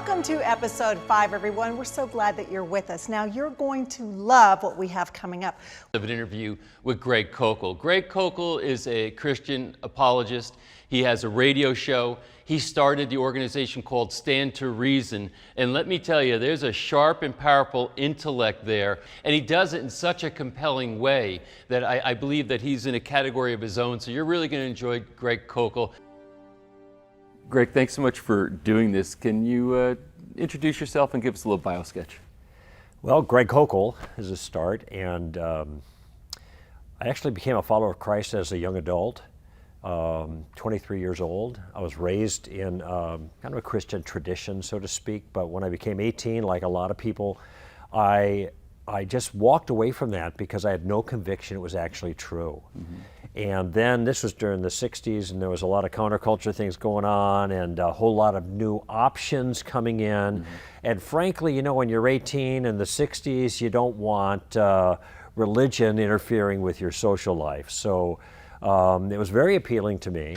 Welcome to episode 5, everyone. We're so glad that you're with us. Now, you're going to love what we have coming up. I have an interview with Greg Koukl. Greg Koukl is a Christian apologist. He has a radio show. He started the organization called Stand to Reason. And let me tell you, there's a sharp and powerful intellect there. And he does it in such a compelling way that I believe that he's in a category of his own. So you're really going to enjoy Greg Koukl. Greg, thanks so much for doing this. Can you introduce yourself and give us a little bio sketch? Well, Greg Koukl is a start, and I actually became a follower of Christ as a young adult, 23 years old. I was raised in kind of a Christian tradition, so to speak, but when I became 18, like a lot of people, I just walked away from that because I had no conviction it was actually true. Mm-hmm. And then this was during the 60s, and there was a lot of counterculture things going on and a whole lot of new options coming in. Mm-hmm. And frankly, you know, when you're 18 in the 60s, you don't want religion interfering with your social life. So it was very appealing to me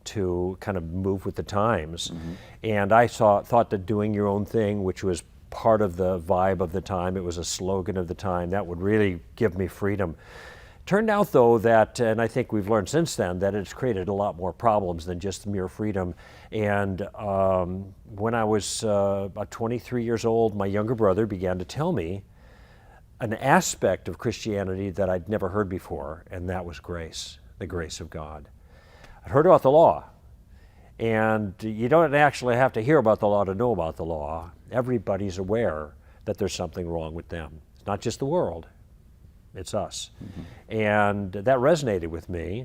to kind of move with the times. Mm-hmm. And I thought that doing your own thing, which was part of the vibe of the time, it was a slogan of the time, that would really give me freedom. Turned out, though, that, and I think we've learned since then, that it's created a lot more problems than just mere freedom. And when I was about 23 years old, my younger brother began to tell me an aspect of Christianity that I'd never heard before, and that was grace, the grace of God. I'd heard about the law, and you don't actually have to hear about the law to know about the law. Everybody's aware that there's something wrong with them. It's not just the world. It's us. Mm-hmm. And that resonated with me.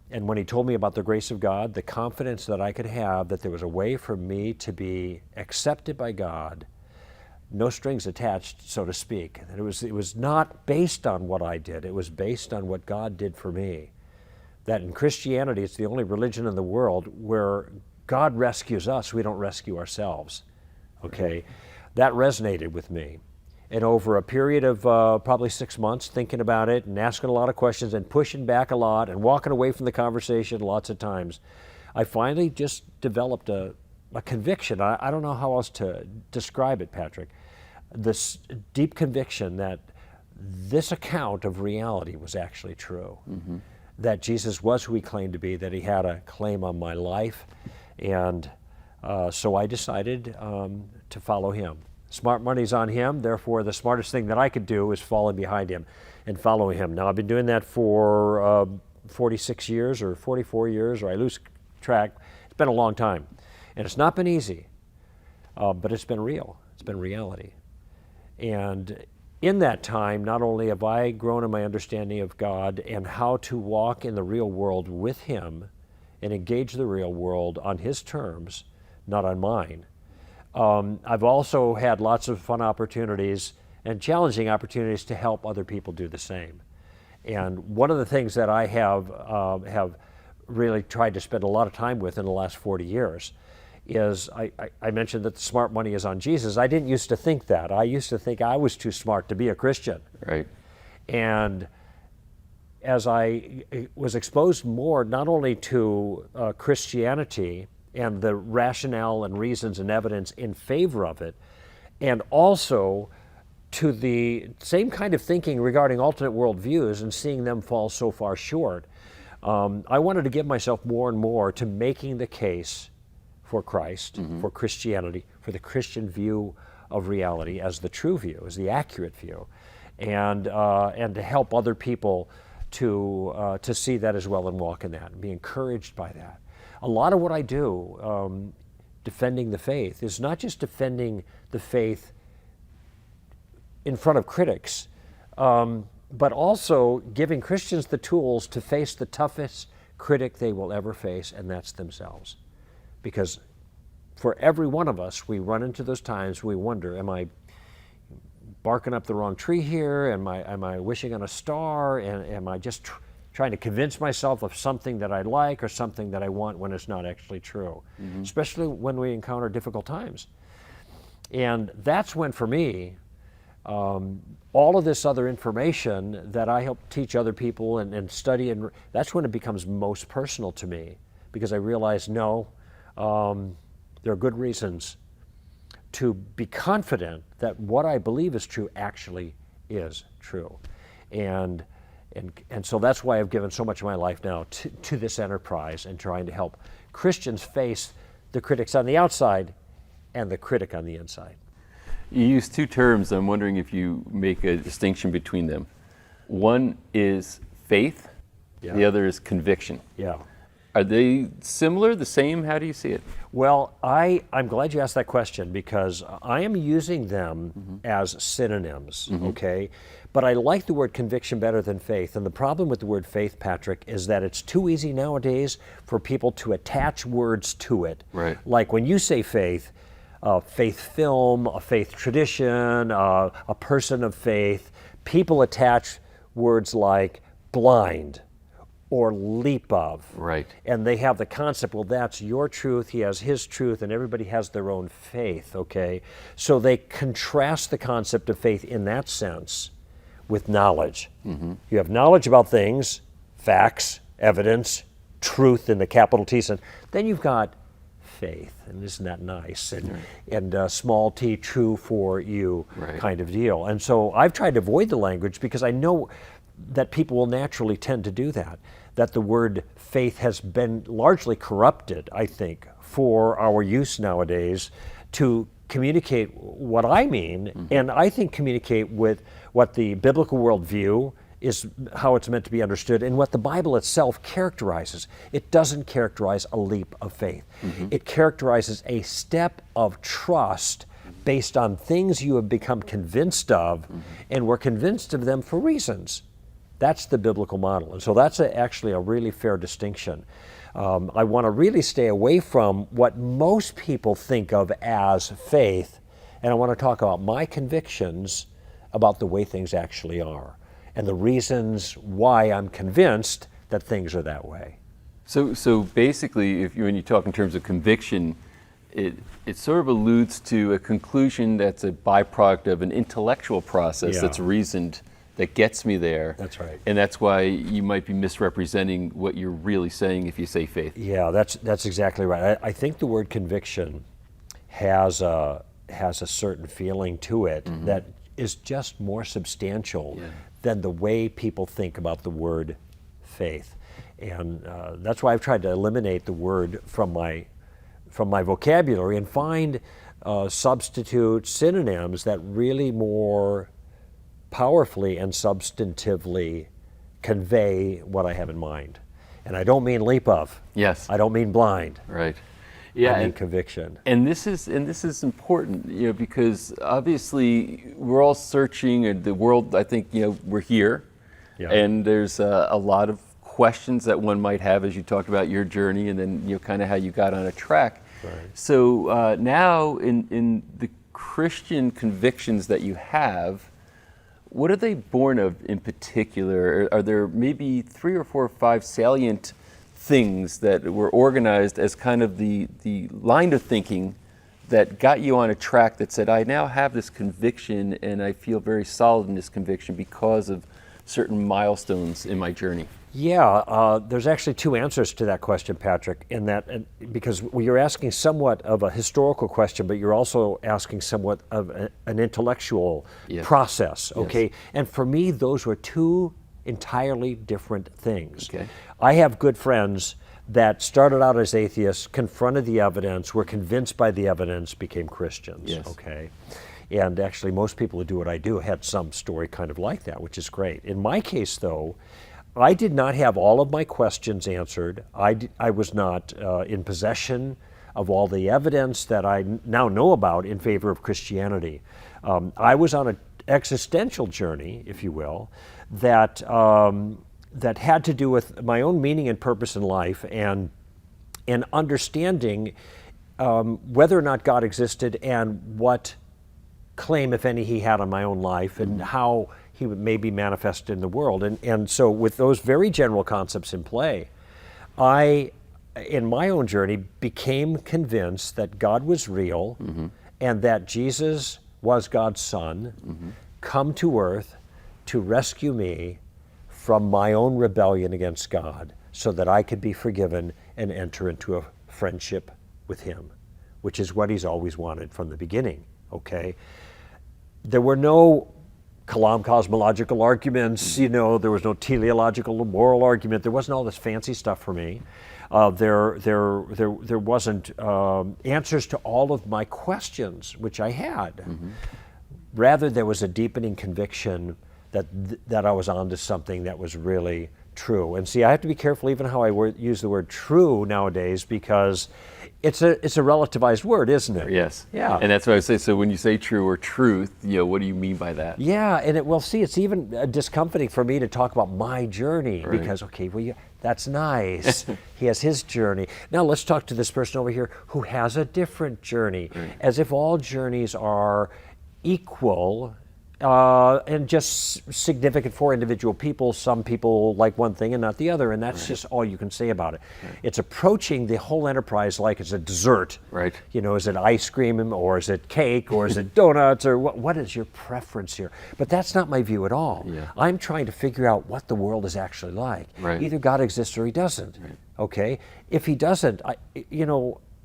And when he told me about the grace of God, the confidence that I could have that there was a way for me to be accepted by God, no strings attached, so to speak. That it was not based on what I did. It was based on what God did for me. That in Christianity, it's the only religion in the world where God rescues us, we don't rescue ourselves. Okay? That resonated with me. And over a period of probably 6 months, thinking about it and asking a lot of questions and pushing back a lot and walking away from the conversation lots of times, I finally just developed a conviction. I don't know how else to describe it, Patrick. This deep conviction that this account of reality was actually true. Mm-hmm. That Jesus was who he claimed to be, that he had a claim on my life. And so I decided to follow him. Smart money's on him, therefore the smartest thing that I could do is follow behind him and follow him. Now I've been doing that for 46 years or 44 years, or I lose track. It's been a long time. And it's not been easy, but it's been real. It's been reality. And in that time, not only have I grown in my understanding of God and how to walk in the real world with him and engage the real world on his terms, not on mine, I've also had lots of fun opportunities and challenging opportunities to help other people do the same. And one of the things that I have really tried to spend a lot of time with in the last 40 years is, I mentioned that the smart money is on Jesus. I didn't used to think that. I used to think I was too smart to be a Christian. Right. And as I was exposed more not only to Christianity and the rationale and reasons and evidence in favor of it, and also to the same kind of thinking regarding alternate worldviews and seeing them fall so far short, I wanted to give myself more and more to making the case for Christ, mm-hmm. for Christianity, for the Christian view of reality as the true view, as the accurate view, and to help other people to see that as well and walk in that and be encouraged by that. A lot of what I do, defending the faith, is not just defending the faith in front of critics, but also giving Christians the tools to face the toughest critic they will ever face, and that's themselves. Because for every one of us, we run into those times we wonder, am I barking up the wrong tree here? Am I wishing on a star? And am I just trying to convince myself of something that I like or something that I want when it's not actually true, mm-hmm. especially when we encounter difficult times. And that's when, for me, all of this other information that I help teach other people and study, and that's when it becomes most personal to me, because I realize, no, there are good reasons to be confident that what I believe is true actually is true. And so that's why I've given so much of my life now to this enterprise and trying to help Christians face the critics on the outside and the critic on the inside. You use two terms. I'm wondering if you make a distinction between them. One is faith, Yeah. the other is conviction. Yeah. Are they similar, the same? How do you see it? Well, I'm glad you asked that question because I am using them as synonyms, okay? But I like the word conviction better than faith. And the problem with the word faith, Patrick, is that it's too easy nowadays for people to attach words to it. Right. Like when you say faith, faith film, a faith tradition, a person of faith, people attach words like blind or leap of. Right. And they have the concept, well, that's your truth, he has his truth, and everybody has their own faith, okay? So they contrast the concept of faith in that sense with knowledge. You have knowledge about things, facts, evidence, truth in the capital T sense. Then you've got faith, and isn't that nice? And small t, true for you kind of deal. And so I've tried to avoid the language because I know that people will naturally tend to do that, that the word faith has been largely corrupted, I think, for our use nowadays to communicate what I mean, and I think communicate with what the biblical worldview is, how it's meant to be understood, and what the Bible itself characterizes. It doesn't characterize a leap of faith. It characterizes a step of trust based on things you have become convinced of, and we're convinced of them for reasons. That's the biblical model. And so that's actually a really fair distinction. I want to really stay away from what most people think of as faith, and I want to talk about my convictions about the way things actually are and the reasons why I'm convinced that things are that way. So basically, when you talk in terms of conviction, it sort of alludes to a conclusion that's a byproduct of an intellectual process that's reasoned, that gets me there. That's right. And that's why you might be misrepresenting what you're really saying if you say faith. Yeah, that's exactly right. I think the word conviction has a certain feeling to it that is just more substantial than the way people think about the word faith. And that's why I've tried to eliminate the word from my vocabulary and find substitute synonyms that really more powerfully and substantively convey what I have in mind. And I don't mean leap of. Yes. I don't mean blind. Right. I mean conviction. And this is important, because obviously we're all searching, and the world, I think, we're here, and there's a lot of questions that one might have as you talked about your journey, and then kind of how you got on a track. Right. So now in the Christian convictions that you have, what are they born of in particular? Are there maybe 3 or 4 or 5 salient things that were organized as kind of the line of thinking that got you on a track that said, I now have this conviction and I feel very solid in this conviction because of certain milestones in my journey? Yeah, there's actually 2 answers to that question, Patrick, because you're asking somewhat of a historical question, but you're also asking somewhat of an intellectual process, okay? And for me, those were 2 entirely different things. Okay. I have good friends that started out as atheists, confronted the evidence, were convinced by the evidence, became Christians, okay? And actually, most people who do what I do had some story kind of like that, which is great. In my case, though, I did not have all of my questions answered. I was not in possession of all the evidence that I now know about in favor of Christianity. I was on an existential journey, if you will, that had to do with my own meaning and purpose in life and understanding whether or not God existed and what claim, if any, he had on my own life and how he would maybe manifest in the world. And so with those very general concepts in play, I, in my own journey, became convinced that God was real and that Jesus was God's Son, come to earth to rescue me from my own rebellion against God so that I could be forgiven and enter into a friendship with him, which is what he's always wanted from the beginning, okay? There were no Kalam cosmological arguments, you know, there was no teleological or moral argument. There wasn't all this fancy stuff for me. There wasn't answers to all of my questions, which I had. Mm-hmm. Rather, there was a deepening conviction that I was onto something that was really true. And see, I have to be careful even how I use the word true nowadays, because it's a relativized word, isn't it? Yes. Yeah. And that's what I say. So when you say true or truth, you know, what do you mean by that? Yeah, and it's even discomforting for me to talk about my journey, Right. because, okay, well, that's nice. He has his journey. Now let's talk to this person over here who has a different journey, Right. as if all journeys are equal and just significant for individual people. Some people like one thing and not the other, and that's Right. just all you can say about it. Right. It's approaching the whole enterprise like it's a dessert. Right. You know, is it ice cream, or is it cake, or is it donuts, or what is your preference here? But that's not my view at all. Yeah. I'm trying to figure out what the world is actually like. Right. Either God exists or he doesn't. Right. Okay? If he doesn't,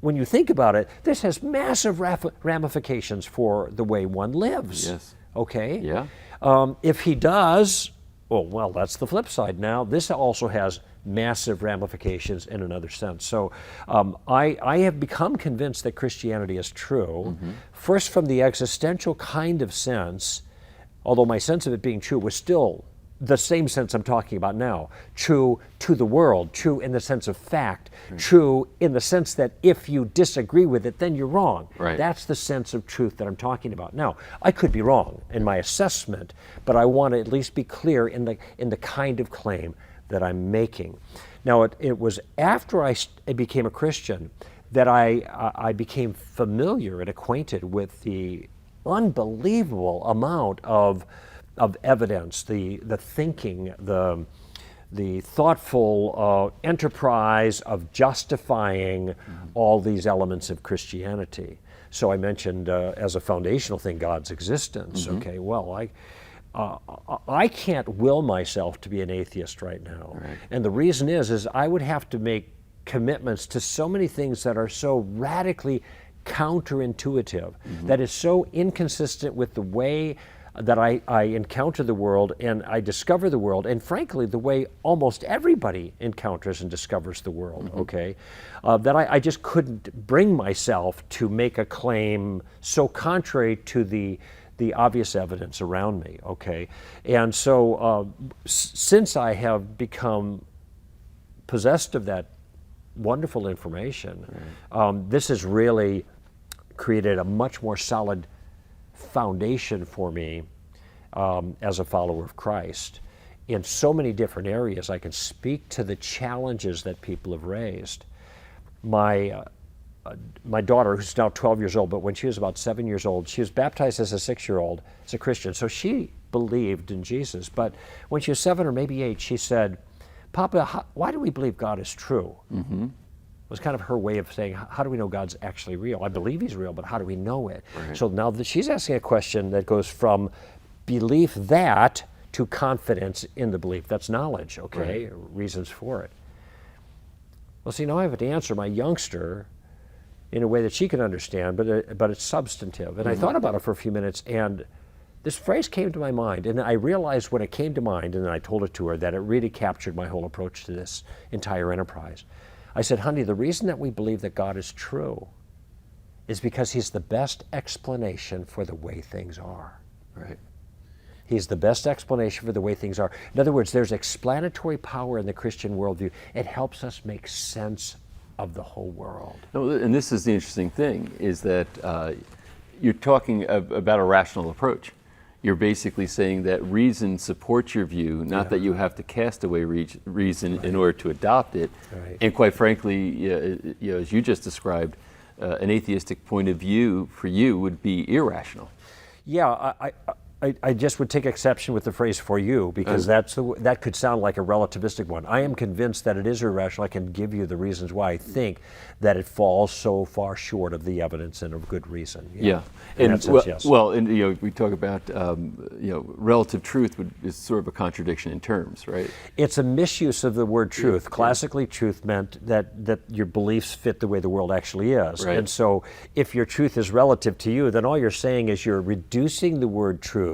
when you think about it, this has massive ramifications for the way one lives. Yes. Okay? Yeah. If he does, well, that's the flip side now. This also has massive ramifications in another sense. So I have become convinced that Christianity is true, first from the existential kind of sense, although my sense of it being true was still the same sense I'm talking about now. True to the world, true in the sense of fact, true in the sense that if you disagree with it, then you're wrong. Right. That's the sense of truth that I'm talking about. Now, I could be wrong in my assessment, but I want to at least be clear in the kind of claim that I'm making. Now, it was after I became a Christian that I became familiar and acquainted with the unbelievable amount of evidence, the thinking, the thoughtful enterprise of justifying all these elements of Christianity. So I mentioned as a foundational thing God's existence. Okay, well, I can't will myself to be an atheist right now, Right. and the reason is I would have to make commitments to so many things that are so radically counterintuitive, that is so inconsistent with the way that I encounter the world and I discover the world, and frankly, the way almost everybody encounters and discovers the world, okay? That I just couldn't bring myself to make a claim so contrary to the obvious evidence around me, okay? And so since I have become possessed of that wonderful information, this has really created a much more solid foundation for me as a follower of Christ in so many different areas. I can speak to the challenges that people have raised. My daughter, who's now 12 years old, but when she was about 7 years old, she was baptized as a 6-year-old as a Christian, so she believed in Jesus. But when she was 7 or maybe 8, she said, "Papa, why do we believe God is true?" It was kind of her way of saying, how do we know God's actually real? I believe he's real, but how do we know it? Right. So now she's asking a question that goes from belief that to confidence in the belief. That's knowledge, okay? Right. Reasons for it. Well, see, now I have to answer my youngster in a way that she can understand, but it's substantive. And I thought about it for a few minutes, and this phrase came to my mind, and I realized when it came to mind, and then I told it to her, that it really captured my whole approach to this entire enterprise. I said, "Honey, the reason that we believe that God is true is because he's the best explanation for the way things are." Right. He's the best explanation for the way things are. In other words, there's explanatory power in the Christian worldview. It helps us make sense of the whole world. No, and this is the interesting thing, is that you're talking about a rational approach. You're basically saying that reason supports your view, not that you have to cast away reason in order to adopt it. Right. And quite frankly, as you just described, an atheistic point of view for you would be irrational. Yeah, I just would take exception with the phrase "for you" because that could sound like a relativistic one. I am convinced that it is irrational. I can give you the reasons why I think that it falls so far short of the evidence and of good reason. Yeah, and yes. and we talk about relative truth is sort of a contradiction in terms, right? It's a misuse of the word truth. Yeah. Classically, truth meant that your beliefs fit the way the world actually is. Right. And so if your truth is relative to you, then all you're saying is you're reducing the word truth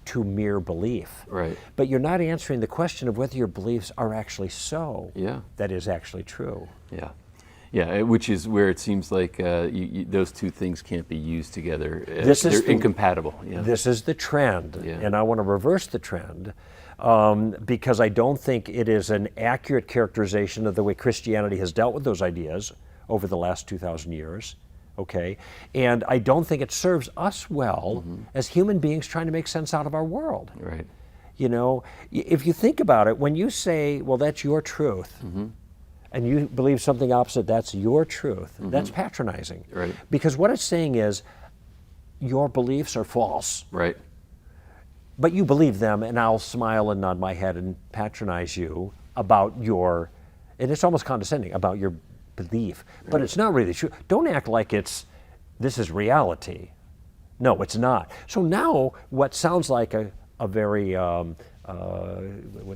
to mere belief. Right. But you're not answering the question of whether your beliefs are actually so. Yeah. That is actually true. Yeah. Yeah, which is where it seems like those two things can't be used together. They're incompatible. Yeah. This is the trend, yeah. and I want to reverse the trend because I don't think it is an accurate characterization of the way Christianity has dealt with those ideas over the last 2,000 years. Okay, and I don't think it serves us well as human beings trying to make sense out of our world. Right. You know, if you think about it, when you say, well, that's your truth, and you believe something opposite, that's your truth, that's patronizing. Right. Because what it's saying is, your beliefs are false. Right. But you believe them, and I'll smile and nod my head and patronize you about your, and it's almost condescending, about your belief, but it's not really true. Don't act like this is reality. No, it's not. So now what sounds like a very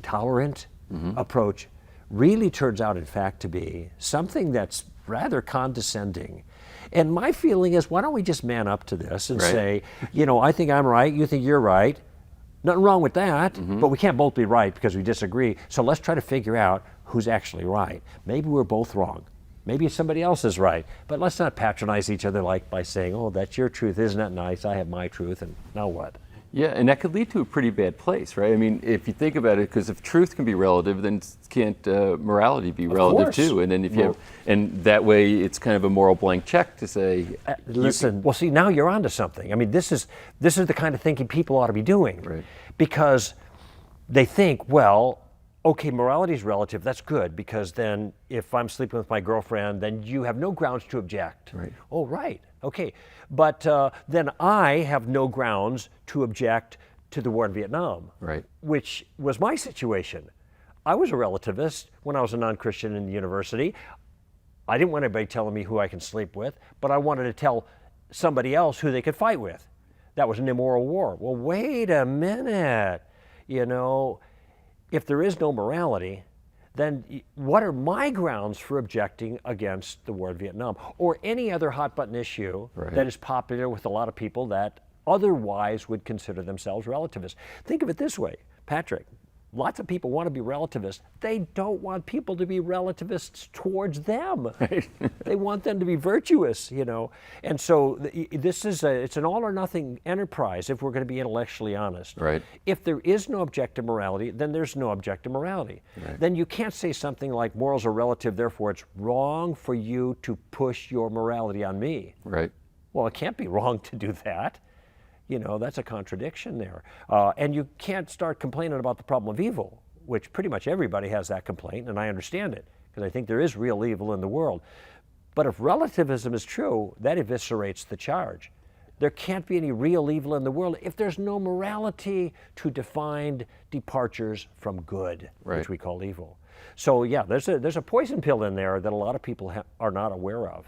tolerant approach really turns out in fact to be something that's rather condescending. And my feeling is, why don't we just man up to this and say, I think I'm right, you think you're right. Nothing wrong with that, but we can't both be right because we disagree. So let's try to figure out who's actually right. Maybe we're both wrong. Maybe somebody else is right, but let's not patronize each other by saying, oh, that's your truth, isn't that nice? I have my truth, and now what? Yeah, and that could lead to a pretty bad place, right? I mean, if you think about it, because if truth can be relative, then can't morality be relative too? And then if you have, and that way it's kind of a moral blank check to say, listen. Well, see, now you're onto something. I mean, this is the kind of thinking people ought to be doing, right? Because they think, well, okay, morality is relative, that's good, because then if I'm sleeping with my girlfriend, then you have no grounds to object. Right. Oh, right, okay. But then I have no grounds to object to the war in Vietnam. Right. Which was my situation. I was a relativist when I was a non-Christian in the university. I didn't want anybody telling me who I can sleep with, but I wanted to tell somebody else who they could fight with. That was an immoral war. Well, wait a minute, if there is no morality, then what are my grounds for objecting against the war in Vietnam or any other hot button issue that is popular with a lot of people that otherwise would consider themselves relativists? Think of it this way, Patrick. Lots of people want to be relativists. They don't want people to be relativists towards them. Right. They want them to be virtuous, And so it's an all or nothing enterprise if we're going to be intellectually honest. Right. If there is no objective morality, then there's no objective morality. Right. Then you can't say something like morals are relative, therefore it's wrong for you to push your morality on me. Right. Well, it can't be wrong to do that. That's a contradiction there. And you can't start complaining about the problem of evil, which pretty much everybody has that complaint, and I understand it, because I think there is real evil in the world. But if relativism is true, that eviscerates the charge. There can't be any real evil in the world if there's no morality to define departures from good, which we call evil. So yeah, there's a poison pill in there that a lot of people are not aware of.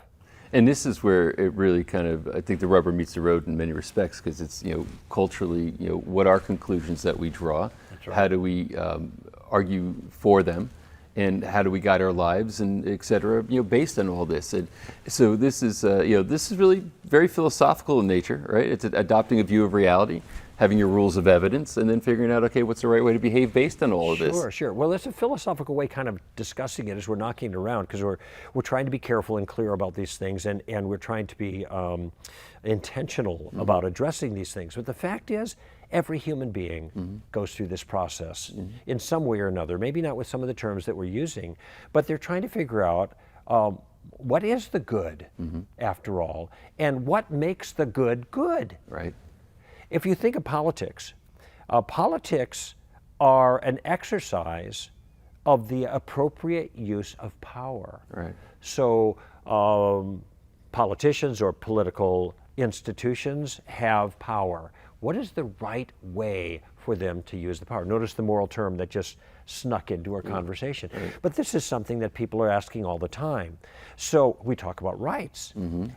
And this is where it really kind of, I think the rubber meets the road in many respects, because it's, culturally, what are conclusions that we draw? That's right. How do we argue for them? And how do we guide our lives, and et cetera, based on all this? And so this is really very philosophical in nature, right? It's adopting a view of reality, having your rules of evidence, and then figuring out, okay, what's the right way to behave based on all of this? Sure. Well, that's a philosophical way kind of discussing it as we're knocking it around, because we're trying to be careful and clear about these things, and we're trying to be intentional about addressing these things. But the fact is, every human being goes through this process in some way or another, maybe not with some of the terms that we're using, but they're trying to figure out what is the good after all, and what makes the good good. Right. If you think of politics, politics are an exercise of the appropriate use of power. Right. So politicians or political institutions have power. What is the right way for them to use the power? Notice the moral term that just snuck into our conversation. But this is something that people are asking all the time. So we talk about rights.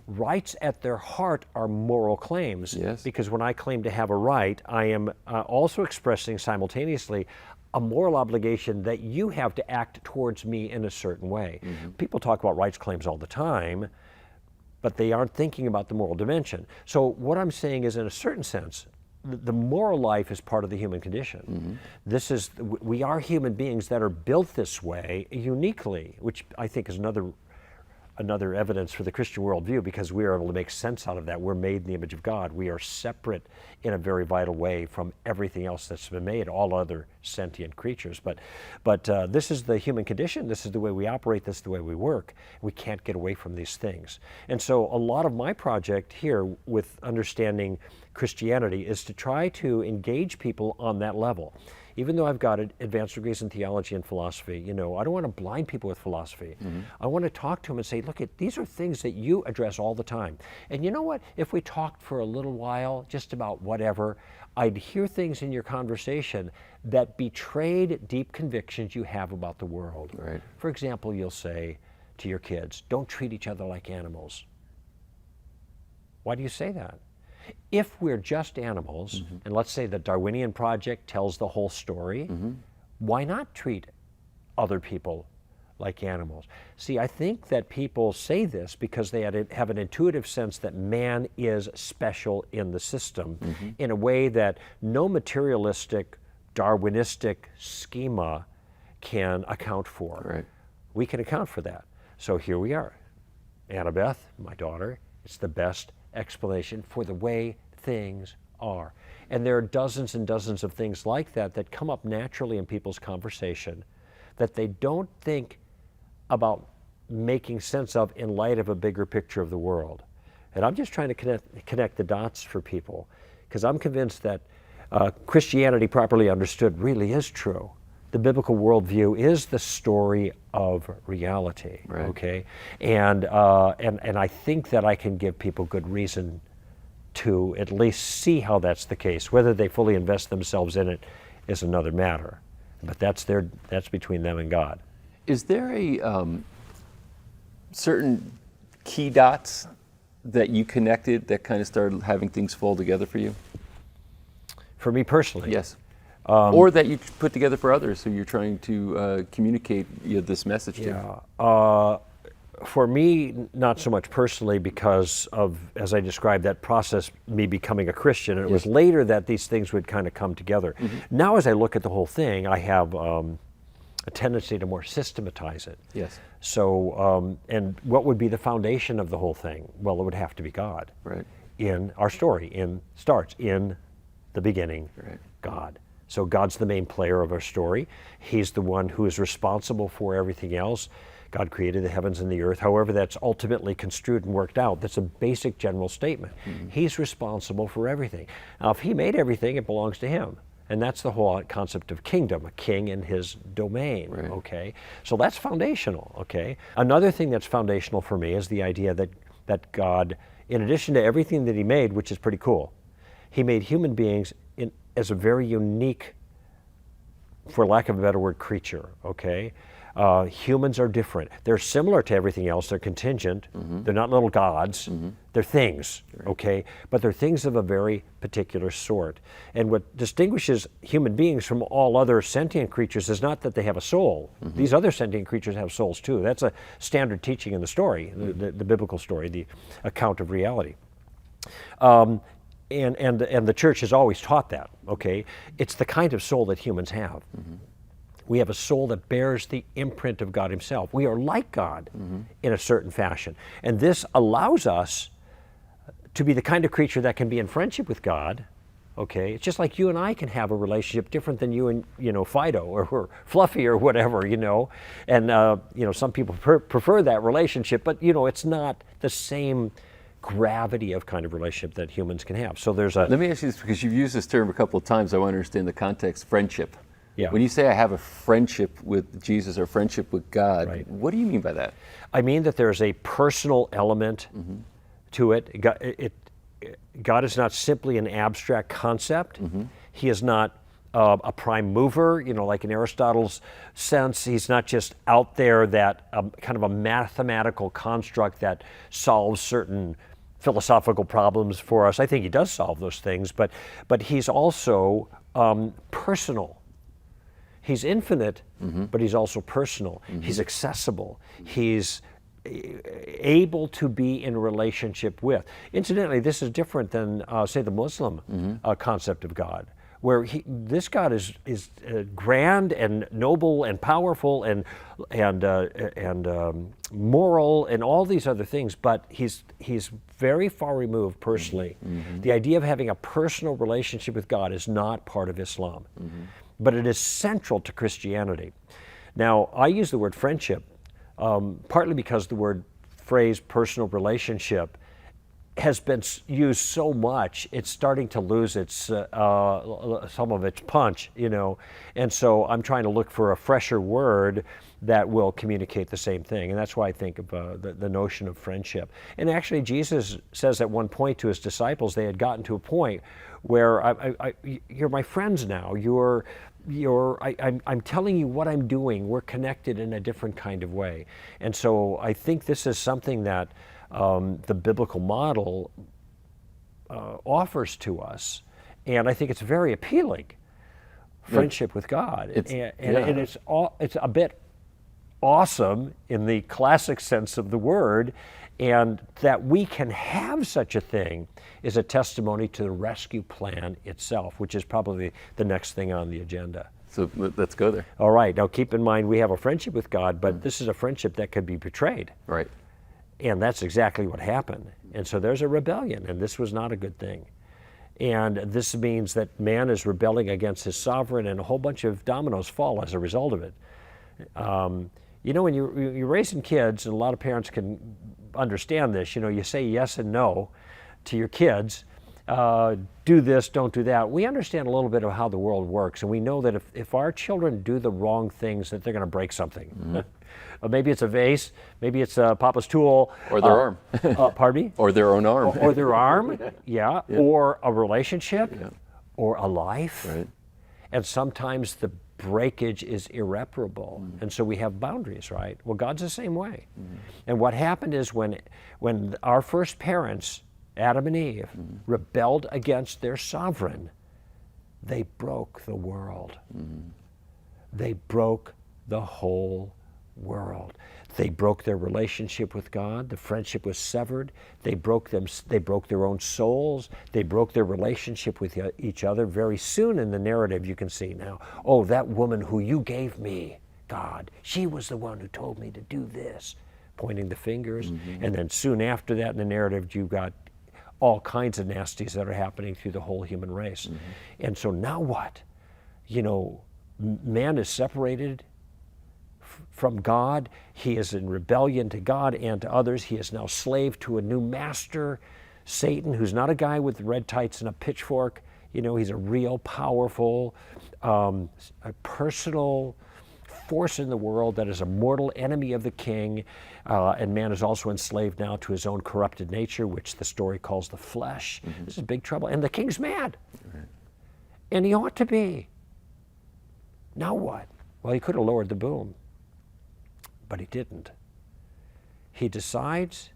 Rights at their heart are moral claims. Yes. Because when I claim to have a right, I am also expressing simultaneously a moral obligation that you have to act towards me in a certain way. People talk about rights claims all the time, but they aren't thinking about the moral dimension. So what I'm saying is, in a certain sense, the moral life is part of the human condition. We are human beings that are built this way uniquely, which I think is another evidence for the Christian worldview, because we are able to make sense out of that. We're made in the image of God. We are separate in a very vital way from everything else that's been made, all other sentient creatures. But this is the human condition. This is the way we operate. This is the way we work. We can't get away from these things. And so a lot of my project here with understanding Christianity is to try to engage people on that level. Even though I've got advanced degrees in theology and philosophy, I don't want to blind people with philosophy. I want to talk to them and say, look, these are things that you address all the time. And you know what? If we talked for a little while, just about whatever, I'd hear things in your conversation that betrayed deep convictions you have about the world. Right. For example, you'll say to your kids, don't treat each other like animals. Why do you say that? If we're just animals, and let's say the Darwinian project tells the whole story, why not treat other people like animals? See, I think that people say this because they have an intuitive sense that man is special in the system in a way that no materialistic, Darwinistic schema can account for. Right. We can account for that. So here we are. Annabeth, my daughter, it's the best explanation for the way things are. And there are dozens and dozens of things like that come up naturally in people's conversation that they don't think about making sense of in light of a bigger picture of the world. And I'm just trying to connect the dots for people, because I'm convinced that Christianity properly understood really is true. The biblical worldview is the story of reality, right. Okay? And I think that I can give people good reason to at least see how that's the case. Whether they fully invest themselves in it is another matter. But that's between them and God. Is there a certain key dots that you connected that kind of started having things fall together for you? For me personally? Yes. Or that you put together for others who you're trying to communicate this message to? Yeah. For me, not so much personally, because of, as I described, that process, me becoming a Christian. And it was later that these things would kind of come together. Now, as I look at the whole thing, I have a tendency to more systematize it. Yes. So, and what would be the foundation of the whole thing? Well, it would have to be God. Right. In our story, starts in the beginning, right. God. So God's the main player of our story. He's the one who is responsible for everything else. God created the heavens and the earth. However that's ultimately construed and worked out, that's a basic general statement. He's responsible for everything. Now, if he made everything, it belongs to him. And that's the whole concept of kingdom, a king in his domain, right. Okay? So that's foundational, okay? Another thing that's foundational for me is the idea that God, in addition to everything that he made, which is pretty cool, he made human beings as a very unique, for lack of a better word, creature, okay? Humans are different. They're similar to everything else. They're contingent. They're not little gods. They're things, okay? But they're things of a very particular sort. And what distinguishes human beings from all other sentient creatures is not that they have a soul. These other sentient creatures have souls too. That's a standard teaching in the story, the biblical story, the account of reality. And the church has always taught that, okay? It's the kind of soul that humans have. We have a soul that bears the imprint of God himself. We are like God in a certain fashion. And this allows us to be the kind of creature that can be in friendship with God, okay? It's just like you and I can have a relationship different than you and, Fido or Fluffy or whatever, And, some people prefer that relationship, but, it's not the same gravity of kind of relationship that humans can have. So there's a... Let me ask you this, because you've used this term a couple of times. I want to understand the context, friendship. Yeah. When you say I have a friendship with Jesus or friendship with God, right. What do you mean by that? I mean that there's a personal element to it. God is not simply an abstract concept. He is not a prime mover, like in Aristotle's sense. He's not just out there that kind of a mathematical construct that solves certain philosophical problems for us. I think he does solve those things, but he's also personal. He's infinite, but he's also personal. He's accessible. He's able to be in relationship with. Incidentally, this is different than, say, the Muslim concept of God, where this God is grand and noble and powerful and moral and all these other things, but he's very far removed personally. The idea of having a personal relationship with God is not part of Islam, but it is central to Christianity. Now, I use the word friendship partly because the phrase personal relationship has been used so much, it's starting to lose its some of its punch, and so I'm trying to look for a fresher word that will communicate the same thing, and that's why I think of the notion of friendship. And actually, Jesus says at one point to his disciples, they had gotten to a point where you're my friends now. I'm telling you what I'm doing. We're connected in a different kind of way, and so I think this is something that the biblical model offers to us, and I think it's very appealing. Friendship with God, and it's a bit awesome in the classic sense of the word, and that we can have such a thing is a testimony to the rescue plan itself, which is probably the next thing on the agenda. So let's go there. All right, now keep in mind we have a friendship with God, but this is a friendship that could be betrayed. Right. And that's exactly what happened. And so there's a rebellion, and this was not a good thing. And this means that man is rebelling against his sovereign, and a whole bunch of dominoes fall as a result of it. When you're raising kids, and a lot of parents can understand this, you say yes and no to your kids. Do this, don't do that. We understand a little bit of how the world works, and we know that if our children do the wrong things, that they're going to break something. Maybe it's a vase, maybe it's Papa's tool. Or their arm. Pardon me? Or their own arm. Or their arm, yeah. Or a relationship, or a life. Right. And sometimes the breakage is irreparable, and so we have boundaries, right? Well, God's the same way. And what happened is when our first parents, Adam and Eve, rebelled against their sovereign, they broke the world. They broke the whole world. They broke their relationship with God. The friendship was severed. They broke their own souls. They broke their relationship with each other. Very soon in the narrative you can see now, oh, that woman who you gave me, God, she was the one who told me to do this, pointing the fingers. And then soon after that in the narrative you've got all kinds of nasties that are happening through the whole human race. And so now what? Man is separated from God. He is in rebellion to God and to others. He is now slave to a new master, Satan, who's not a guy with red tights and a pitchfork. He's a real powerful, a personal force in the world that is a mortal enemy of the king. And man is also enslaved now to his own corrupted nature, which the story calls the flesh. This is big trouble. And the king's mad. And he ought to be. Now what? Well, he could have lowered the boom, but he didn't. He decides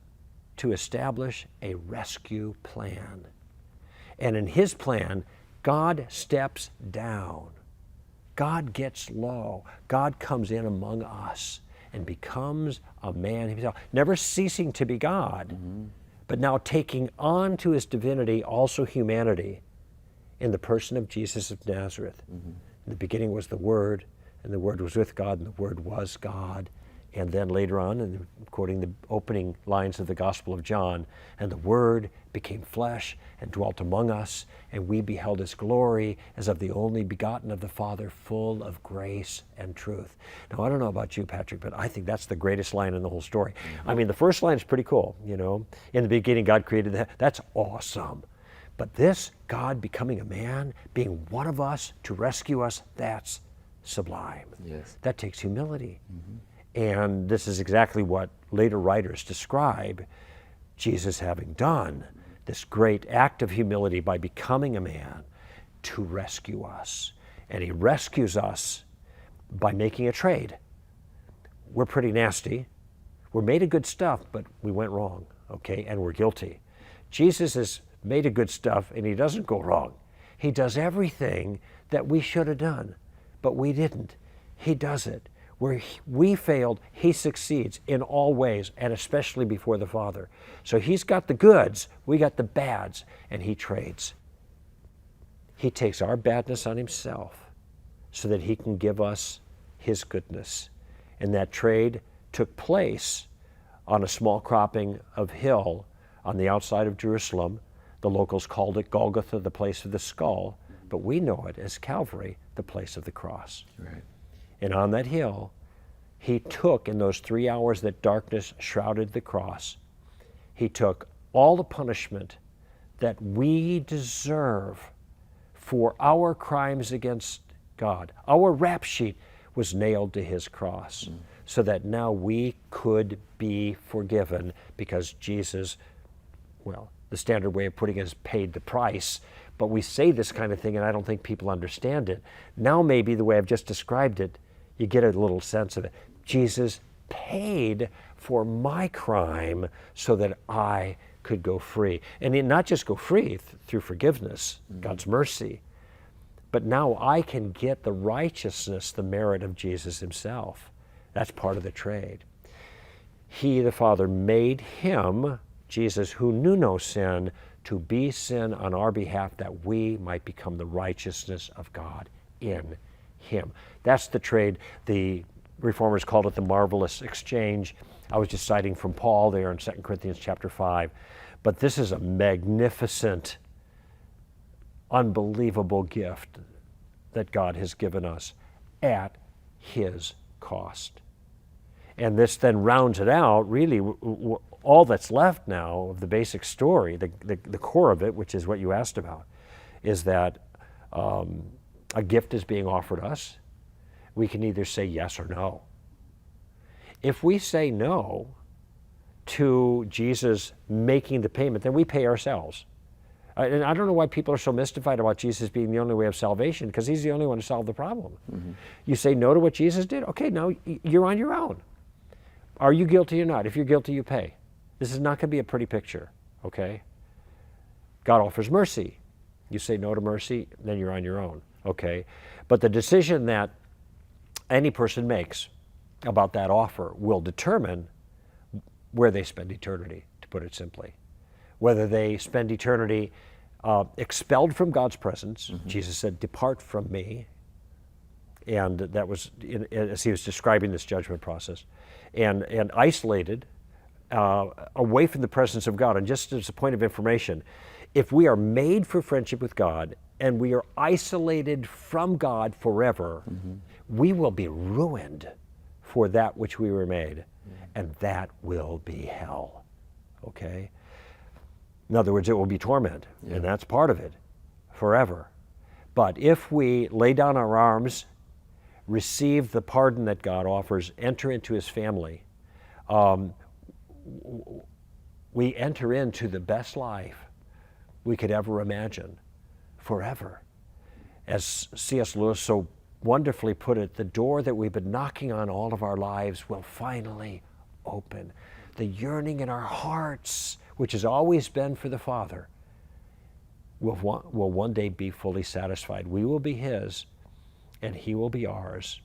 to establish a rescue plan. And in his plan, God steps down. God gets low. God comes in among us and becomes a man himself, never ceasing to be God, but now taking on to his divinity also humanity in the person of Jesus of Nazareth. In the beginning was the Word, and the Word was with God, and the Word was God. And then later on, and quoting the opening lines of the Gospel of John, and the Word became flesh and dwelt among us, and we beheld his glory as of the only begotten of the Father, full of grace and truth. Now, I don't know about you, Patrick, but I think that's the greatest line in the whole story. I mean, the first line is pretty cool, In the beginning, God created that. That's awesome. But this, God becoming a man, being one of us to rescue us, that's sublime. Yes. That takes humility. And this is exactly what later writers describe Jesus having done, this great act of humility by becoming a man to rescue us. And he rescues us by making a trade. We're pretty nasty. We're made of good stuff, but we went wrong, okay? And we're guilty. Jesus is made of good stuff, and he doesn't go wrong. He does everything that we should have done, but we didn't. He does it. Where we failed, he succeeds in all ways, and especially before the Father. So he's got the goods, we got the bads, and he trades. He takes our badness on himself so that he can give us his goodness. And that trade took place on a small cropping of hill on the outside of Jerusalem. The locals called it Golgotha, the place of the skull, but we know it as Calvary, the place of the cross. Right. And on that hill, he took, in those 3 hours that darkness shrouded the cross, he took all the punishment that we deserve for our crimes against God. Our rap sheet was nailed to his cross, so that now we could be forgiven because Jesus, well, the standard way of putting it is paid the price. But we say this kind of thing, and I don't think people understand it. Now maybe the way I've just described it, you get a little sense of it. Jesus paid for my crime so that I could go free. And not just go free through forgiveness, God's mercy, but now I can get the righteousness, the merit of Jesus himself. That's part of the trade. He, the Father, made him, Jesus, who knew no sin, to be sin on our behalf, that we might become the righteousness of God in him. That's the trade. The Reformers called it the marvelous exchange. I was just citing from Paul there in 2 Corinthians chapter 5. But this is a magnificent, unbelievable gift that God has given us at his cost. And this then rounds it out, really, all that's left now of the basic story, the core of it, which is what you asked about, is that a gift is being offered us. We can either say yes or no. If we say no to Jesus making the payment, then we pay ourselves. And I don't know why people are so mystified about Jesus being the only way of salvation, because he's the only one to solve the problem. You say no to what Jesus did? Okay, now you're on your own. Are you guilty or not? If you're guilty, you pay. This is not going to be a pretty picture, okay? God offers mercy. You say no to mercy, then you're on your own, okay? But the decision that any person makes about that offer will determine where they spend eternity, to put it simply. Whether they spend eternity expelled from God's presence. Jesus said, "Depart from me." And that was, as he was describing this judgment process, and isolated away from the presence of God. And just as a point of information, if we are made for friendship with God and we are isolated from God forever, we will be ruined for that which we were made, and that will be hell, okay? In other words, it will be torment, and that's part of it, forever. But if we lay down our arms, receive the pardon that God offers, enter into his family, we enter into the best life we could ever imagine, forever. As C.S. Lewis so wonderfully put it, the door that we've been knocking on all of our lives will finally open. The yearning in our hearts, which has always been for the Father, will one day be fully satisfied. We will be his, and he will be ours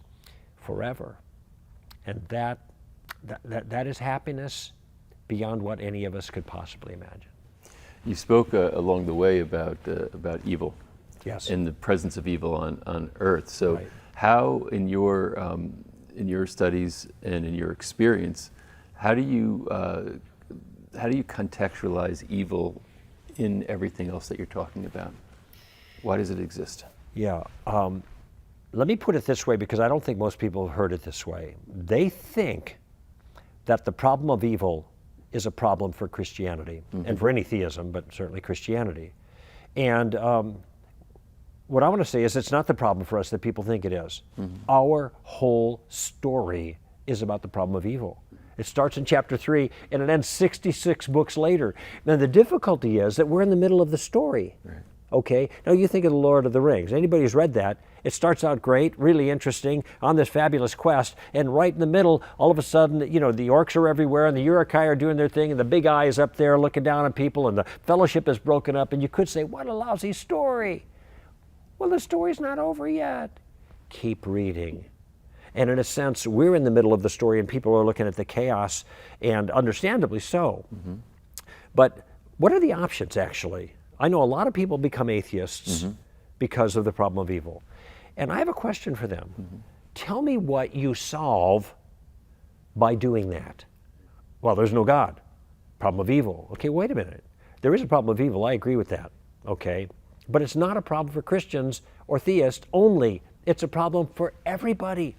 forever. And that is happiness beyond what any of us could possibly imagine. You spoke along the way about evil. Yes. And the presence of evil on earth. So Right. how in your studies and in your experience, how do you contextualize evil in everything else that you're talking about? Why does it exist? Yeah. Let me put it this way, because I don't think most people have heard it this way. They think that the problem of evil is a problem for Christianity, and for any theism, but certainly Christianity. And what I want to say is it's not the problem for us that people think it is. Our whole story is about the problem of evil. It starts in chapter 3 and it ends 66 books later. Now the difficulty is that we're in the middle of the story. Right. Okay, now you think of the Lord of the Rings. Anybody who's read that, it starts out great, really interesting, on this fabulous quest, and right in the middle, all of a sudden, the orcs are everywhere, and the Uruk-hai are doing their thing, and the big eye is up there looking down on people, and the fellowship is broken up, and you could say, what a lousy story. Well, the story's not over yet. Keep reading. And in a sense, we're in the middle of the story, and people are looking at the chaos, and understandably so. Mm-hmm. But what are the options, actually? I know a lot of people become atheists because of the problem of evil. And I have a question for them. Tell me what you solve by doing that. Well, there's no God. Problem of evil. Okay, wait a minute. There is a problem of evil. I agree with that. Okay. But it's not a problem for Christians or theists only. It's a problem for everybody.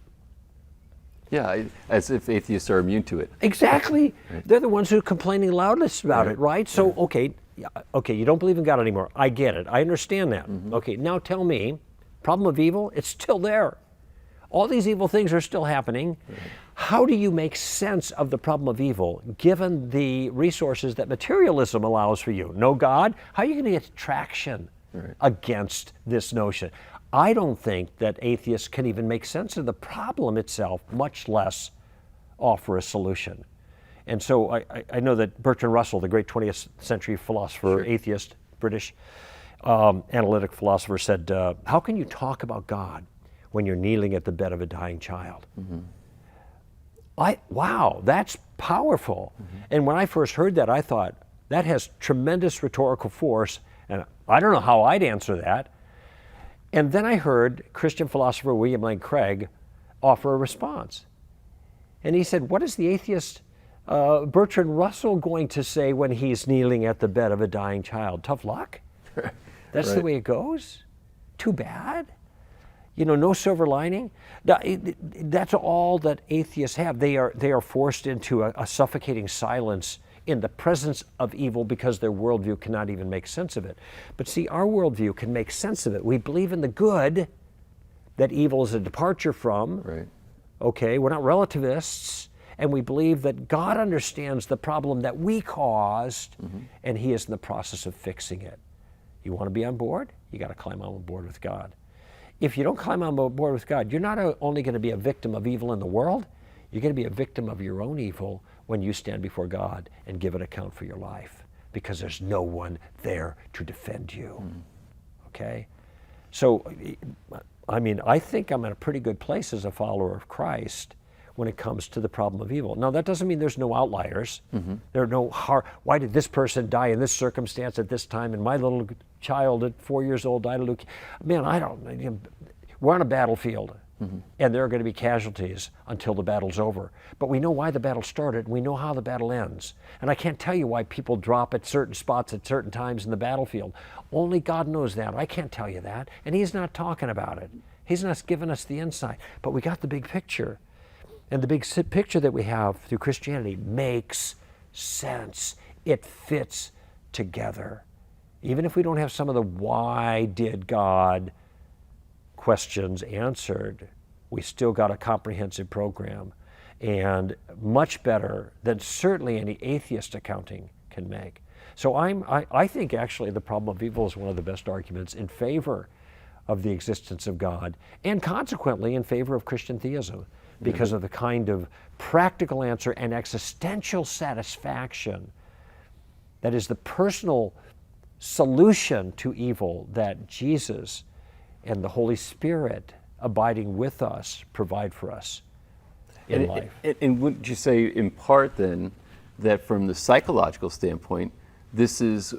Yeah, as if atheists are immune to it. Exactly. Right. They're the ones who are complaining loudest about it, right? So, okay, you don't believe in God anymore. I get it. I understand that. Okay, now tell me, problem of evil, it's still there. All these evil things are still happening. How do you make sense of the problem of evil given the resources that materialism allows for you? No God? How are you going to get traction against this notion? I don't think that atheists can even make sense of the problem itself, much less offer a solution. And so I know that Bertrand Russell, the great 20th century philosopher, atheist, British analytic philosopher, said, how can you talk about God when you're kneeling at the bed of a dying child? Wow, that's powerful. And when I first heard that, I thought, that has tremendous rhetorical force, and I don't know how I'd answer that. And then I heard Christian philosopher William Lane Craig offer a response. And he said, what is the atheist Bertrand Russell going to say when he's kneeling at the bed of a dying child? Tough luck? That's the way it goes? Too bad? No silver lining? That's all that atheists have. They are forced into a suffocating silence in the presence of evil because their worldview cannot even make sense of it. But see, our worldview can make sense of it. We believe in the good that evil is a departure from. Okay, we're not relativists. And we believe that God understands the problem that we caused, and He is in the process of fixing it. You want to be on board? You got to climb on board with God. If you don't climb on board with God, you're not only going to be a victim of evil in the world, you're going to be a victim of your own evil when you stand before God and give an account for your life, because there's no one there to defend you. Okay? So, I mean, I think I'm in a pretty good place as a follower of Christ when it comes to the problem of evil. Now, that doesn't mean there's no outliers. There are no why did this person die in this circumstance at this time, and my little child at 4 years old died of leukemia? Man, we're on a battlefield, and there are going to be casualties until the battle's over. But we know why the battle started, and we know how the battle ends. And I can't tell you why people drop at certain spots at certain times in the battlefield. Only God knows that. I can't tell you that, and He's not talking about it. He's not giving us the insight. But we got the big picture. And the big picture that we have through Christianity makes sense. It fits together. Even if we don't have some of the why did God questions answered, we still got a comprehensive program, and much better than certainly any atheist accounting can make. So I think actually the problem of evil is one of the best arguments in favor of the existence of God, and consequently in favor of Christian theism, because of the kind of practical answer and existential satisfaction that is the personal solution to evil that Jesus and the Holy Spirit abiding with us provide for us in life. And wouldn't you say in part then that from the psychological standpoint, this is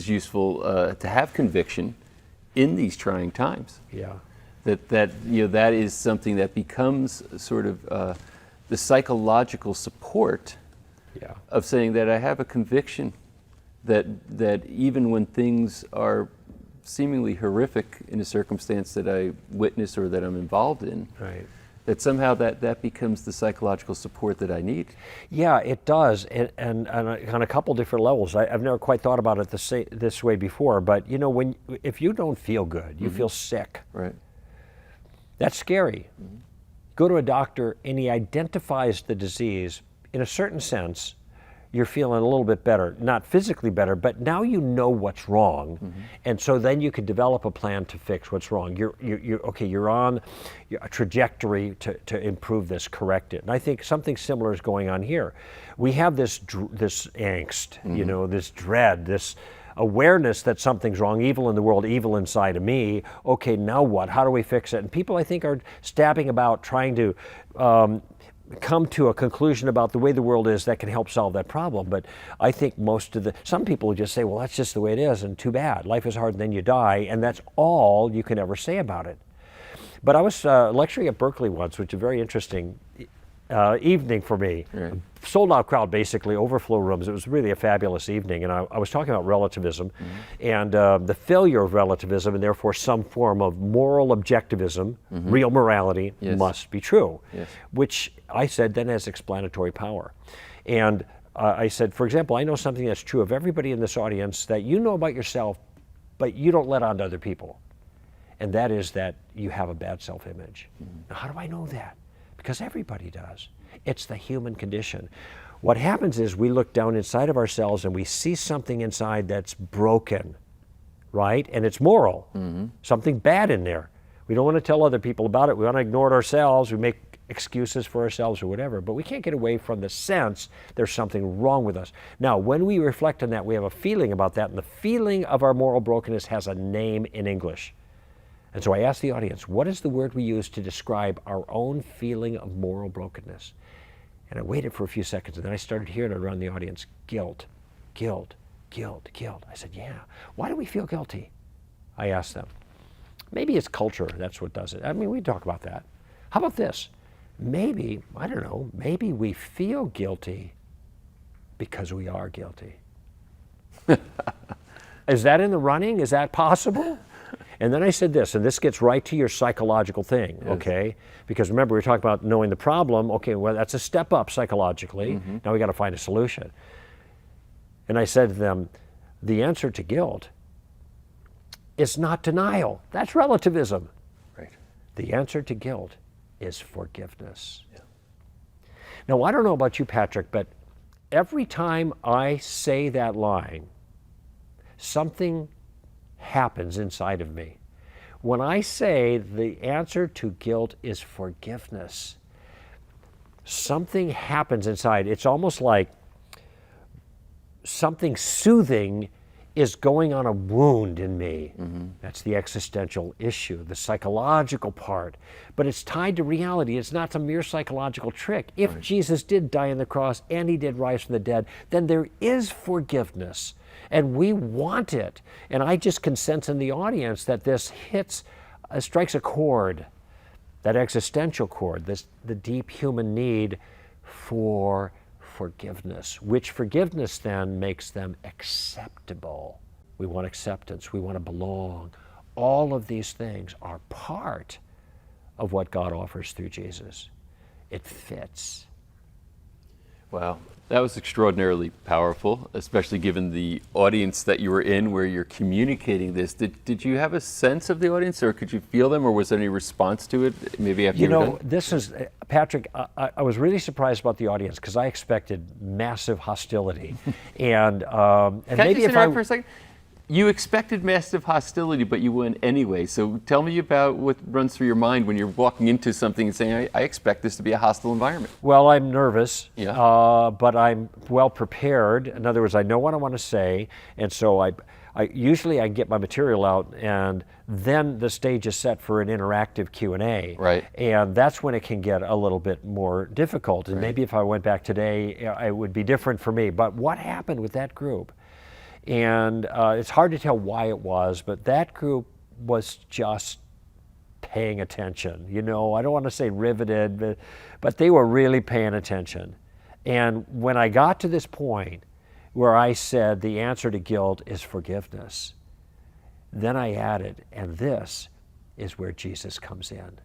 useful to have conviction in these trying times? Yeah. That is something that becomes sort of the psychological support of saying that I have a conviction that even when things are seemingly horrific in a circumstance that I witness or that I'm involved in, that somehow that becomes the psychological support that I need. Yeah, it does, and on a couple different levels. I've never quite thought about it this way before, but if you don't feel good, you feel sick. Right. That's scary. go to a doctor and he identifies the disease, in a certain sense, you're feeling a little bit better, not physically better, but now you know what's wrong, and so then you can develop a plan to fix what's wrong. You're on a trajectory to improve this, correct it. And I think something similar is going on here. We have this angst, this dread, this awareness that something's wrong, evil in the world, evil inside of me. Okay, now what? How do we fix it? And people, I think, are stabbing about trying to come to a conclusion about the way the world is that can help solve that problem. But I think some people would just say, well, that's just the way it is, and too bad. Life is hard and then you die, and that's all you can ever say about it. But I was lecturing at Berkeley once, which is a very interesting evening for me. Right. Sold out crowd, basically, overflow rooms. It was really a fabulous evening, and I was talking about relativism and the failure of relativism, and therefore some form of moral objectivism, real morality must be true, which I said then has explanatory power. And I said, for example, I know something that's true of everybody in this audience that you know about yourself, but you don't let on to other people. And that is that you have a bad self-image. Now, how do I know that? Because everybody does. It's the human condition. What happens is we look down inside of ourselves and we see something inside that's broken, right? And it's moral, something bad in there. We don't want to tell other people about it. We want to ignore it ourselves. We make excuses for ourselves or whatever, but we can't get away from the sense there's something wrong with us. Now, when we reflect on that, we have a feeling about that, and the feeling of our moral brokenness has a name in English. And so I asked the audience, what is the word we use to describe our own feeling of moral brokenness? And I waited for a few seconds, and then I started hearing it around the audience, guilt, guilt, guilt, guilt. I said, yeah, why do we feel guilty? I asked them. Maybe it's culture, that's what does it. I mean, we talk about that. How about this? Maybe, I don't know, maybe we feel guilty because we are guilty. Is that in the running? Is that possible? And then I said this, and this gets right to your psychological thing, okay? Because remember, we were talking about knowing the problem. Okay, well, that's a step up psychologically. Now we got to find a solution. And I said to them, the answer to guilt is not denial. That's relativism. Right. The answer to guilt is forgiveness. Yeah. Now, I don't know about you, Patrick, but every time I say that line, something happens inside of me. When I say the answer to guilt is forgiveness, something happens inside. It's almost like something soothing is going on a wound in me. That's the existential issue, the psychological part. But it's tied to reality. It's not some mere psychological trick. If Jesus did die on the cross and he did rise from the dead, then there is forgiveness. And we want it. And I just can sense in the audience that this strikes a chord, that existential chord, the deep human need for forgiveness, which forgiveness then makes them acceptable. We want acceptance, we want to belong. All of these things are part of what God offers through Jesus. It fits. Wow, that was extraordinarily powerful, especially given the audience that you were in where you're communicating this. Did you have a sense of the audience, or could you feel them, or was there any response to it maybe after you were done? This is, Patrick, I was really surprised about the audience because I expected massive hostility. And Can maybe I just interrupt for a second? You expected massive hostility, but you went anyway. So tell me about what runs through your mind when you're walking into something and saying, I expect this to be a hostile environment. Well, I'm nervous, Yeah. but I'm well prepared. In other words, I know what I want to say, and so I usually I get my material out, and then the stage is set for an interactive Q&A. Right. And that's when it can get a little bit more difficult. And maybe if I went back today, it would be different for me. But what happened with that group? And it's hard to tell why it was, but that group was just paying attention. You know, I don't want to say riveted, but they were really paying attention. And when I got to this point where I said the answer to guilt is forgiveness, then I added, and this is where Jesus comes in.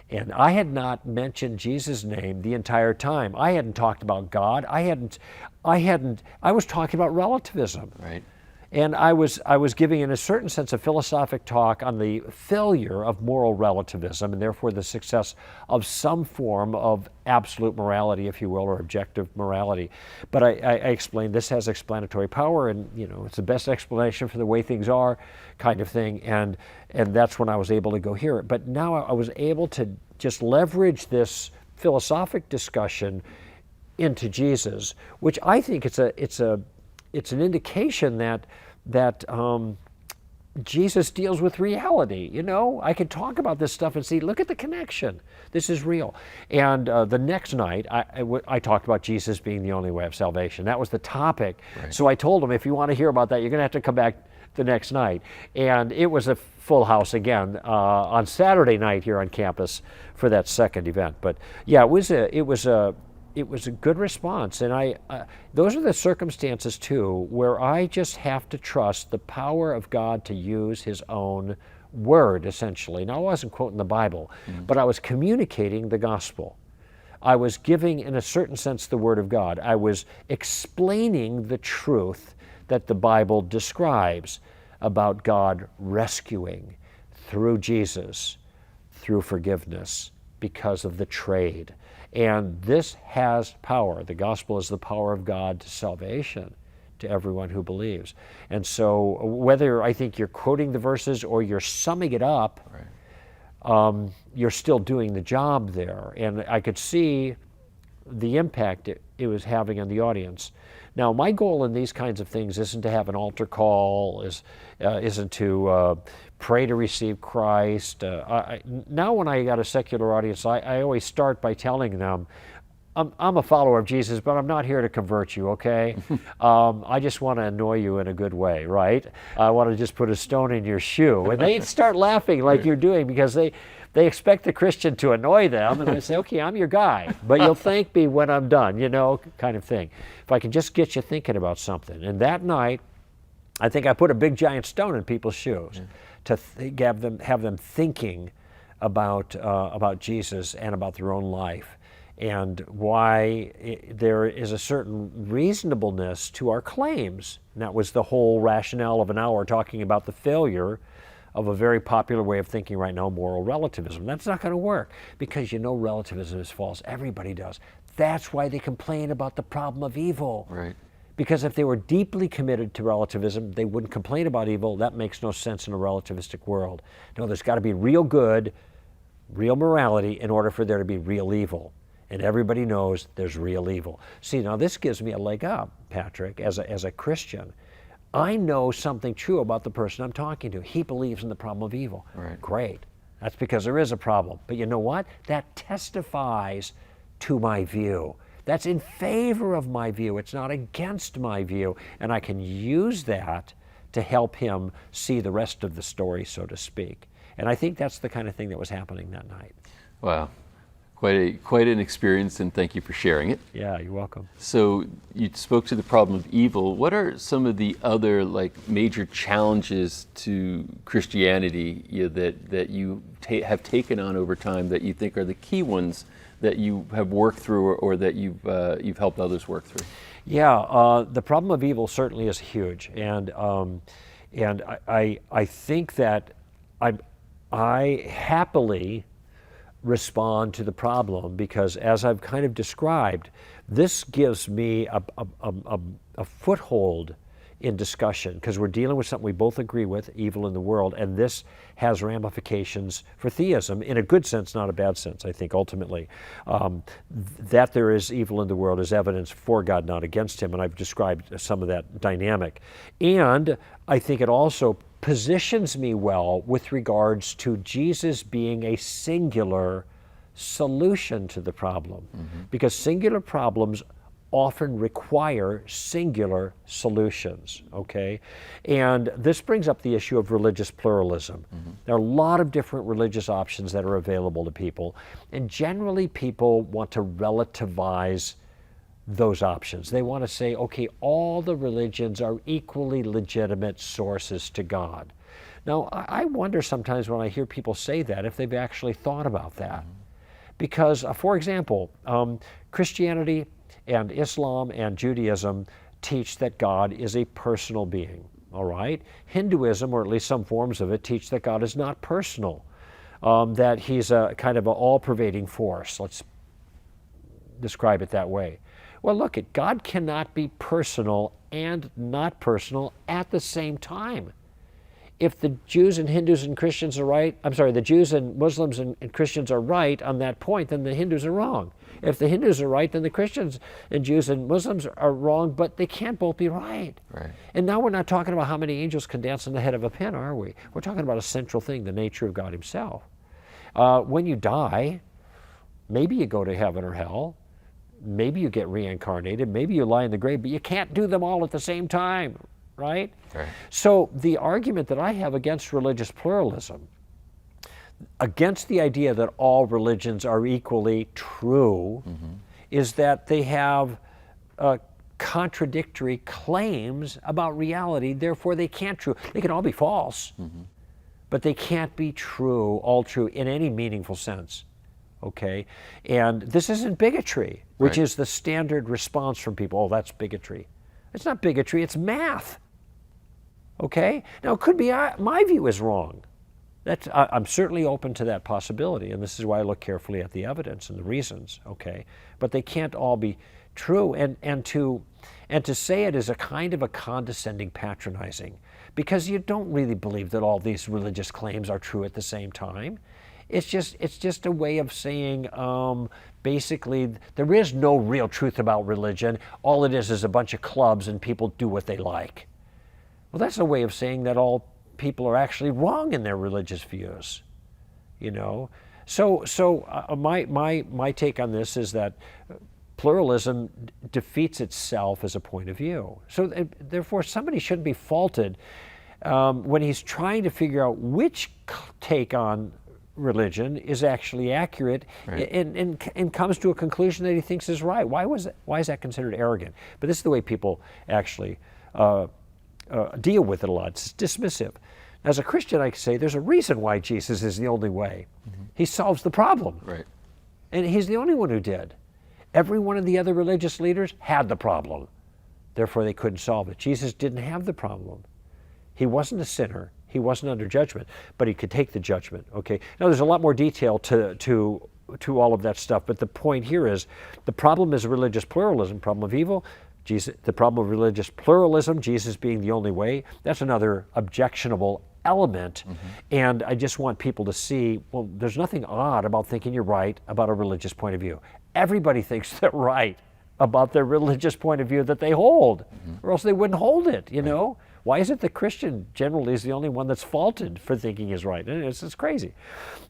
And I had not mentioned Jesus' name the entire time. I hadn't talked about God. I was talking about relativism. Right. And I was giving, in a certain sense, a philosophic talk on the failure of moral relativism and therefore the success of some form of absolute morality, if you will, or objective morality. But I explained this has explanatory power, and it's the best explanation for the way things are, kind of thing. And that's when I was able to go hear it. But now I was able to just leverage this philosophic discussion into Jesus, which I think it's an indication that Jesus deals with reality. I could talk about this stuff and see, look at the connection. This is real. And the next night, I talked about Jesus being the only way of salvation. That was the topic. Right. So I told him, if you want to hear about that, you're going to have to come back the next night. And it was a full house again on Saturday night here on campus for that second event. But yeah, it was a good response, and those are the circumstances too where I just have to trust the power of God to use His own word, essentially. Now, I wasn't quoting the Bible, but I was communicating the gospel. I was giving, in a certain sense, the word of God. I was explaining the truth that the Bible describes about God rescuing through Jesus, through forgiveness, because of the trade. And this has power. The gospel is the power of God to salvation to everyone who believes. And so whether I think you're quoting the verses or you're summing it up, right, you're still doing the job there. And I could see the impact it was having on the audience. Now, my goal in these kinds of things isn't to have an altar call, isn't to pray to receive Christ. Now when I got a secular audience, I always start by telling them, I'm a follower of Jesus, but I'm not here to convert you, okay? I just want to annoy you in a good way, right? I want to just put a stone in your shoe. And they start laughing like you're doing, because they expect the Christian to annoy them, and I say, okay, I'm your guy, but you'll thank me when I'm done, kind of thing. If I can just get you thinking about something. And that night, I think I put a big giant stone in people's shoes to have them thinking about Jesus and about their own life, and why there is a certain reasonableness to our claims. And that was the whole rationale of an hour talking about the failure of a very popular way of thinking right now, moral relativism. That's not going to work, because relativism is false. Everybody does. That's why they complain about the problem of evil. Right. Because if they were deeply committed to relativism, they wouldn't complain about evil. That makes no sense in a relativistic world. No, there's got to be real good, real morality in order for there to be real evil. And everybody knows there's real evil. See, now this gives me a leg up, Patrick, as a Christian. I know something true about the person I'm talking to. He believes in the problem of evil. Right. Great. That's because there is a problem. But you know what? That testifies to my view. That's in favor of my view. It's not against my view. And I can use that to help him see the rest of the story, so to speak. And I think that's the kind of thing that was happening that night. Wow. Quite an experience, and thank you for sharing it. Yeah, you're welcome. So you spoke to the problem of evil. What are some of the other major challenges to Christianity that you have taken on over time that you think are the key ones that you have worked through, or that you've helped others work through? Yeah, the problem of evil certainly is huge, and I think that I happily respond to the problem, because as I've kind of described, this gives me a foothold in discussion, because we're dealing with something we both agree with, evil in the world, and this has ramifications for theism in a good sense, not a bad sense. I think ultimately that there is evil in the world is evidence for God, not against Him, and I've described some of that dynamic. And I think it also positions me well with regards to Jesus being a singular solution to the problem, because singular problems often require singular solutions, okay? And this brings up the issue of religious pluralism. There are a lot of different religious options that are available to people, and generally people want to relativize those options. They want to say, okay, all the religions are equally legitimate sources to God. Now, I wonder sometimes when I hear people say that, if they've actually thought about that. Because, for example, Christianity and Islam and Judaism teach that God is a personal being. all right? Hinduism, or at least some forms of it, teach that God is not personal, that he's a kind of an all-pervading force. Let's describe it that way. Well, look, God cannot be personal and not personal at the same time. If the Jews and Hindus and Christians are right, the Jews and Muslims and Christians are right on that point, then the Hindus are wrong. If the Hindus are right, then the Christians and Jews and Muslims are wrong, but they can't both be right. Right. And now we're not talking about how many angels can dance on the head of a pin, are we? We're talking about a central thing, the nature of God himself. When you die, maybe you go to heaven or hell, maybe you get reincarnated, maybe you lie in the grave, but you can't do them all at the same time, right? Right. So the argument that I have against religious pluralism, against the idea that all religions are equally true, is that they have contradictory claims about reality, therefore they can't true. They can all be false, but they can't be true, all true in any meaningful sense. Okay? And this isn't bigotry, which is the standard response from people. Oh, that's bigotry. It's not bigotry, it's math. Okay? Now, it could be my view is wrong. I'm certainly open to that possibility, and this is why I look carefully at the evidence and the reasons, okay? But they can't all be true, and to say it is a kind of a condescending patronizing, because you don't really believe that all these religious claims are true at the same time. It's just a way of saying, basically, there is no real truth about religion. All it is a bunch of clubs and people do what they like. Well, that's a way of saying that all people are actually wrong in their religious views, you know. So my take on this is that pluralism defeats itself as a point of view. So therefore, somebody shouldn't be faulted when he's trying to figure out which take on religion is actually accurate, and comes to a conclusion that he thinks is right. Why is that considered arrogant? But this is the way people actually deal with it a lot. It's dismissive. As a Christian, I can say there's a reason why Jesus is the only way. He solves the problem. Right. And he's the only one who did. Every one of the other religious leaders had the problem. Therefore, they couldn't solve it. Jesus didn't have the problem. He wasn't a sinner. He wasn't under judgment, but he could take the judgment. Okay. Now, there's a lot more detail to all of that stuff, but the point here is the problem is religious pluralism, problem of evil. The problem of religious pluralism, Jesus being the only way, that's another objectionable element. And I just want people to see, well, there's nothing odd about thinking you're right about a religious point of view. Everybody thinks they're right about their religious point of view that they hold, or else they wouldn't hold it, you know? Why is it the Christian generally is the only one that's faulted for thinking is right? And it's crazy.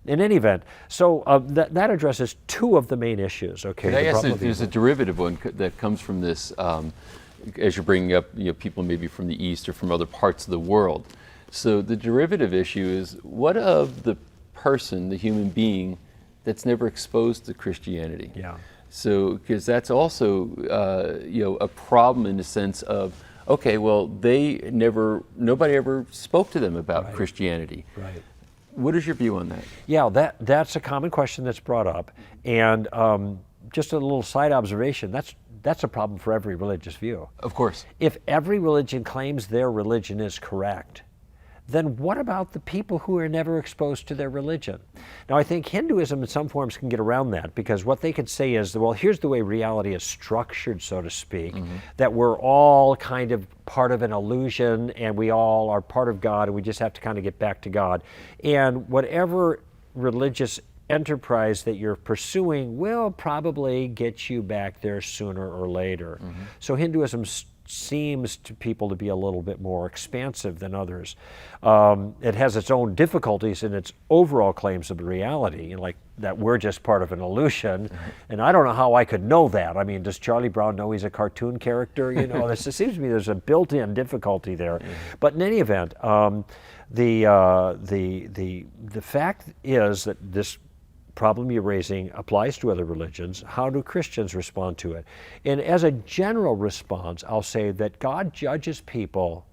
In any event, so that addresses two of the main issues. Okay. Could I ask, there's a derivative one that comes from this, as you're bringing up, people maybe from the East or from other parts of the world. So the derivative issue is, what of the person, the human being, that's never exposed to Christianity? Yeah. So, because that's also, a problem in the sense of, okay, well, nobody ever spoke to them about Christianity. Right. What is your view on that? Yeah, that's a common question that's brought up, and just a little side observation. That's a problem for every religious view. Of course. If every religion claims their religion is correct, then what about the people who are never exposed to their religion? Now, I think Hinduism in some forms can get around that, because what they could say is, well, here's the way reality is structured, so to speak, that we're all kind of part of an illusion, and we all are part of God, and we just have to kind of get back to God. And whatever religious enterprise that you're pursuing will probably get you back there sooner or later. So Hinduism seems to people to be a little bit more expansive than others. It has its own difficulties in its overall claims of reality, like that we're just part of an illusion. And I don't know how I could know that. I mean, does Charlie Brown know he's a cartoon character? You know, it seems to me there's a built-in difficulty there. But in any event, the fact is that this problem you're raising applies to other religions. How do Christians respond to it? And as a general response, I'll say that God judges people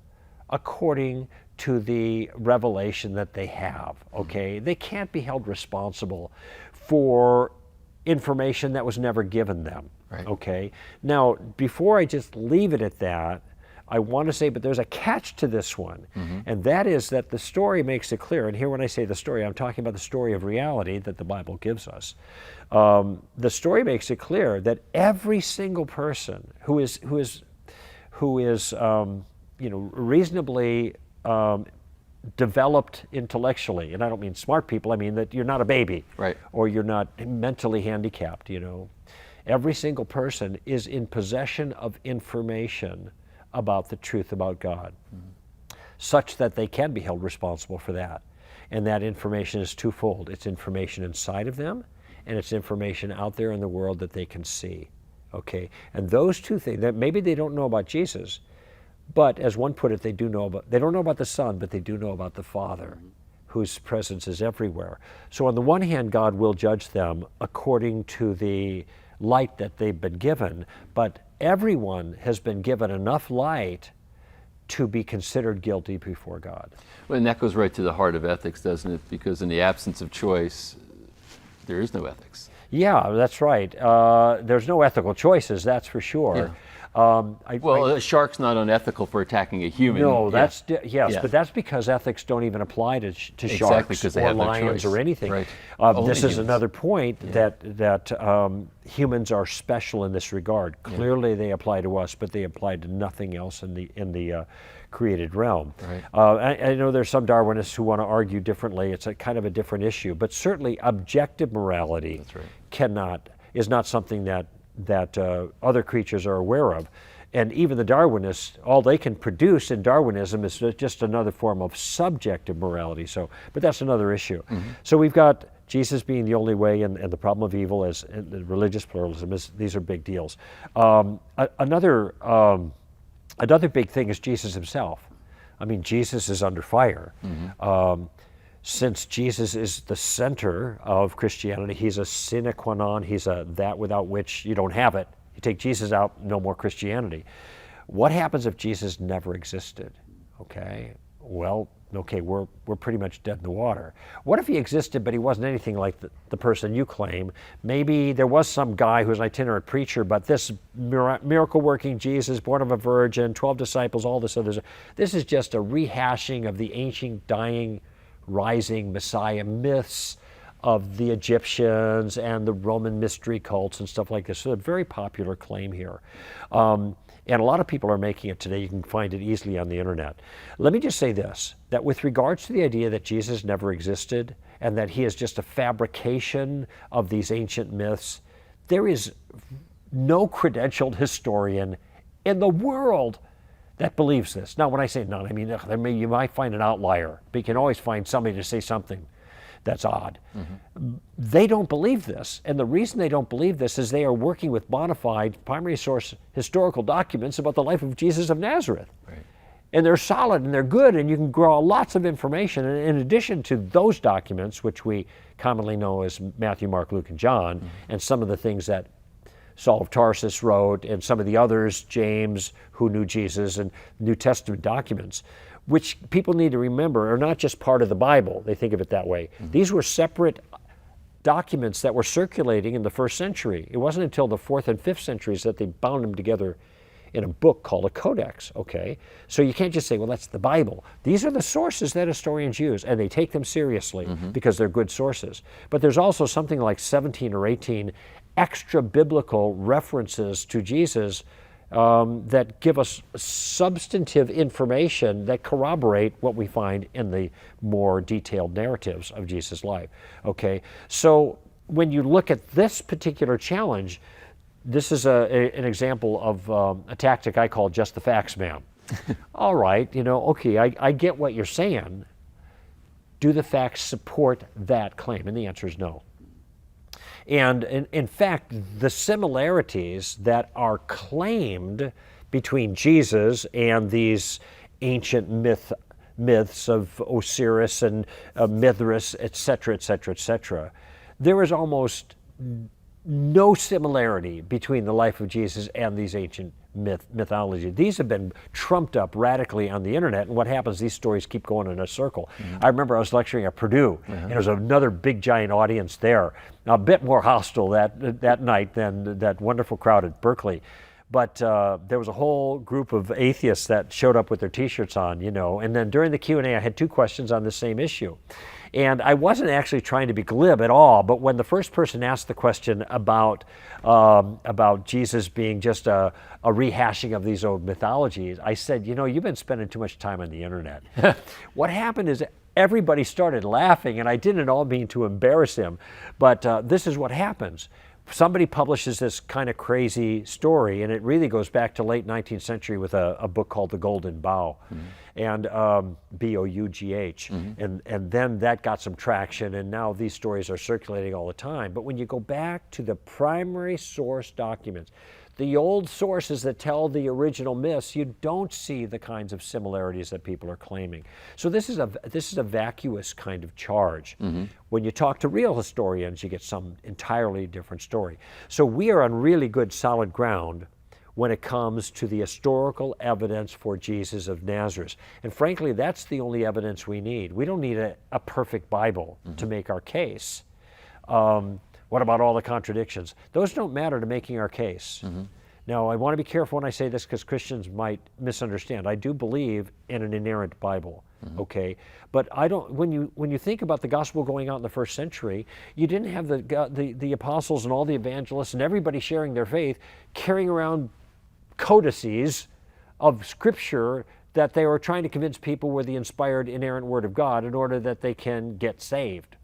according to the revelation that they have, okay? They can't be held responsible for information that was never given them, okay? Now, before I just leave it at that, I want to say, but there's a catch to this one, and that is that the story makes it clear. And here, when I say the story, I'm talking about the story of reality that the Bible gives us. The story makes it clear that every single person who is reasonably developed intellectually, and I don't mean smart people. I mean that you're not a baby, right, or you're not mentally handicapped. Every single person is in possession of information about the truth about God, such that they can be held responsible for that. And that information is twofold. It's information inside of them, and it's information out there in the world that they can see. Okay? And those two things, that maybe they don't know about Jesus, but as one put it, they don't know about the Son, but they do know about the Father, whose presence is everywhere. So on the one hand, God will judge them according to the light that they've been given, but everyone has been given enough light to be considered guilty before God. Well, and that goes right to the heart of ethics, doesn't it? Because in the absence of choice, there is no ethics. Yeah, that's right. There's no ethical choices, that's for sure. Yeah. A shark's not unethical for attacking a human. No, that's but that's because ethics don't even apply to sharks or lions or anything. Right. This is another point that humans are special in this regard. Clearly, they apply to us, but they apply to nothing else in the created realm. Right. I know there's some Darwinists who want to argue differently. It's a kind of a different issue, but certainly objective morality is not something that other creatures are aware of. And even the Darwinists, all they can produce in Darwinism is just another form of subjective morality. But that's another issue. So we've got Jesus being the only way, and the problem of evil as religious pluralism. These are big deals. Another big thing is Jesus himself. I mean, Jesus is under fire. Since Jesus is the center of Christianity, he's a sine qua non, he's that without which you don't have it. You take Jesus out, no more Christianity. What happens if Jesus never existed? Okay, well, okay, we're pretty much dead in the water. What if he existed, but he wasn't anything like the person you claim? Maybe there was some guy who's an itinerant preacher, but this miracle-working Jesus, born of a virgin, 12 disciples, all this other stuff, this is just a rehashing of the ancient, dying, rising Messiah myths of the Egyptians and the Roman mystery cults and stuff like this. So a very popular claim here. And a lot of people are making it today. You can find it easily on the internet. Let me just say this, that with regards to the idea that Jesus never existed and that he is just a fabrication of these ancient myths, there is no credentialed historian in the world that believes this. Now, when I say none, I mean, you might find an outlier, but you can always find somebody to say something that's odd. They don't believe this. And the reason they don't believe this is they are working with bona fide primary source historical documents about the life of Jesus of Nazareth. Right. And they're solid and they're good, and you can draw lots of information. And in addition to those documents, which we commonly know as Matthew, Mark, Luke, and John, and some of the things that Saul of Tarsus wrote, and some of the others, James, who knew Jesus, and New Testament documents, which people need to remember are not just part of the Bible. They think of it that way. These were separate documents that were circulating in the first century. It wasn't until the 4th and 5th centuries that they bound them together in a book called a codex, okay? So you can't just say, well, that's the Bible. These are the sources that historians use, and they take them seriously because they're good sources. But there's also something like 17 or 18 extra biblical references to Jesus that give us substantive information that corroborate what we find in the more detailed narratives of Jesus' life. Okay, so when you look at this particular challenge, this is an example of a tactic I call just the facts, ma'am. All right, okay, I get what you're saying. Do the facts support that claim? And the answer is no. And in fact, the similarities that are claimed between Jesus and these ancient myths of Osiris and Mithras, etc., etc., etc., there is almost no similarity between the life of Jesus and these ancient mythology. These have been trumped up radically on the internet, and what happens, these stories keep going in a circle. I remember I was lecturing at Purdue, and there was another big giant audience there, a bit more hostile that night than that wonderful crowd at Berkeley. But there was a whole group of atheists that showed up with their T-shirts on, and then during the Q&A, I had 2 questions on the same issue. And I wasn't actually trying to be glib at all, but when the first person asked the question about Jesus being just a rehashing of these old mythologies, I said, you've been spending too much time on the internet. What happened is everybody started laughing, and I didn't at all mean to embarrass him, but this is what happens. Somebody publishes this kind of crazy story, and it really goes back to late 19th century with a book called The Golden Bough, and B-O-U-G-H. And then that got some traction, and now these stories are circulating all the time. But when you go back to the primary source documents, the old sources that tell the original myths, you don't see the kinds of similarities that people are claiming. So this is a vacuous kind of charge. When you talk to real historians, you get some entirely different story. So we are on really good solid ground when it comes to the historical evidence for Jesus of Nazareth. And frankly, that's the only evidence we need. We don't need a perfect Bible to make our case. What about all the contradictions? Those don't matter to making our case. Now, I want to be careful when I say this because Christians might misunderstand. I do believe in an inerrant Bible, okay? But I don't. When you think about the gospel going out in the first century, you didn't have the apostles and all the evangelists and everybody sharing their faith carrying around codices of Scripture that they were trying to convince people were the inspired, inerrant Word of God in order that they can get saved.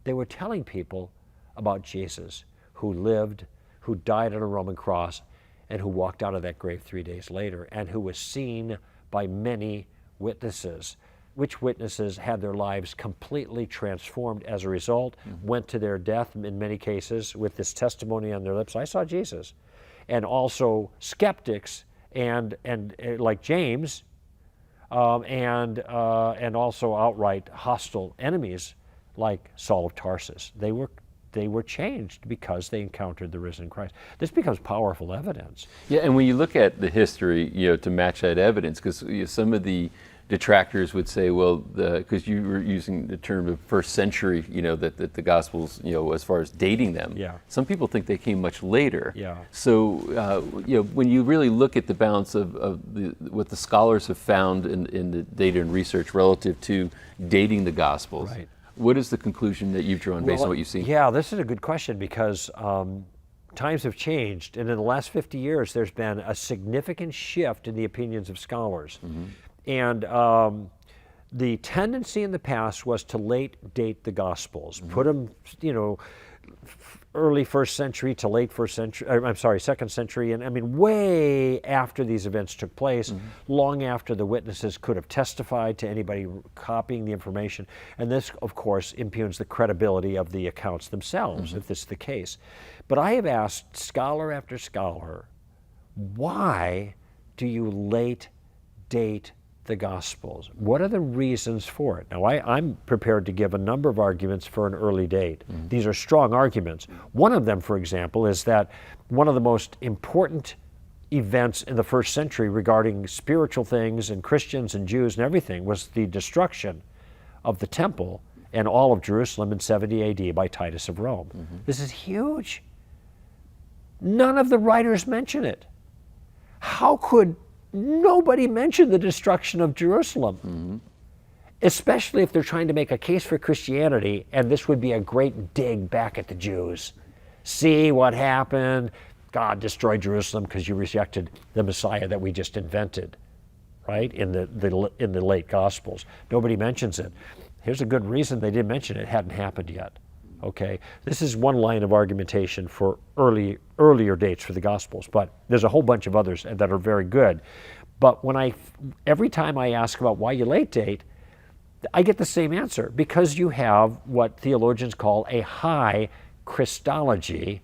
They were telling people about Jesus, who lived, who died on a Roman cross, and who walked out of that grave 3 days later, and who was seen by many witnesses, which witnesses had their lives completely transformed as a result, went to their death in many cases with this testimony on their lips, I saw Jesus. And also skeptics and like James, and also outright hostile enemies like Saul of Tarsus. They were changed because they encountered the risen Christ. This becomes powerful evidence. Yeah, and when you look at the history, to match that evidence, because some of the detractors would say, well, because you were using the term of first century, that the Gospels, as far as dating them. Yeah. Some people think they came much later. Yeah. So, when you really look at the balance of what the scholars have found in the data and research relative to dating the Gospels, right. What is the conclusion that you've drawn based on what you've seen? Yeah, this is a good question because times have changed, and in the last 50 years, there's been a significant shift in the opinions of scholars. And the tendency in the past was to late date the Gospels, put them, early first century to late second century, and I mean way after these events took place, long after the witnesses could have testified to anybody copying the information. And this, of course, impugns the credibility of the accounts themselves, if this is the case. But I have asked scholar after scholar, why do you late date the Gospels? What are the reasons for it? Now, I'm prepared to give a number of arguments for an early date. These are strong arguments. One of them, for example, is that one of the most important events in the first century regarding spiritual things and Christians and Jews and everything was the destruction of the temple and all of Jerusalem in 70 AD by Titus of Rome. This is huge. None of the writers mention it. How could nobody mention the destruction of Jerusalem, especially if they're trying to make a case for Christianity, and this would be a great dig back at the Jews. See what happened? God destroyed Jerusalem because you rejected the Messiah that we just invented, right? In the late Gospels. Nobody mentions it. Here's a good reason they didn't mention it. It hadn't happened yet. Okay, this is one line of argumentation for earlier dates for the Gospels, but there's a whole bunch of others that are very good. But every time I ask about why you late date, I get the same answer, because you have what theologians call a high Christology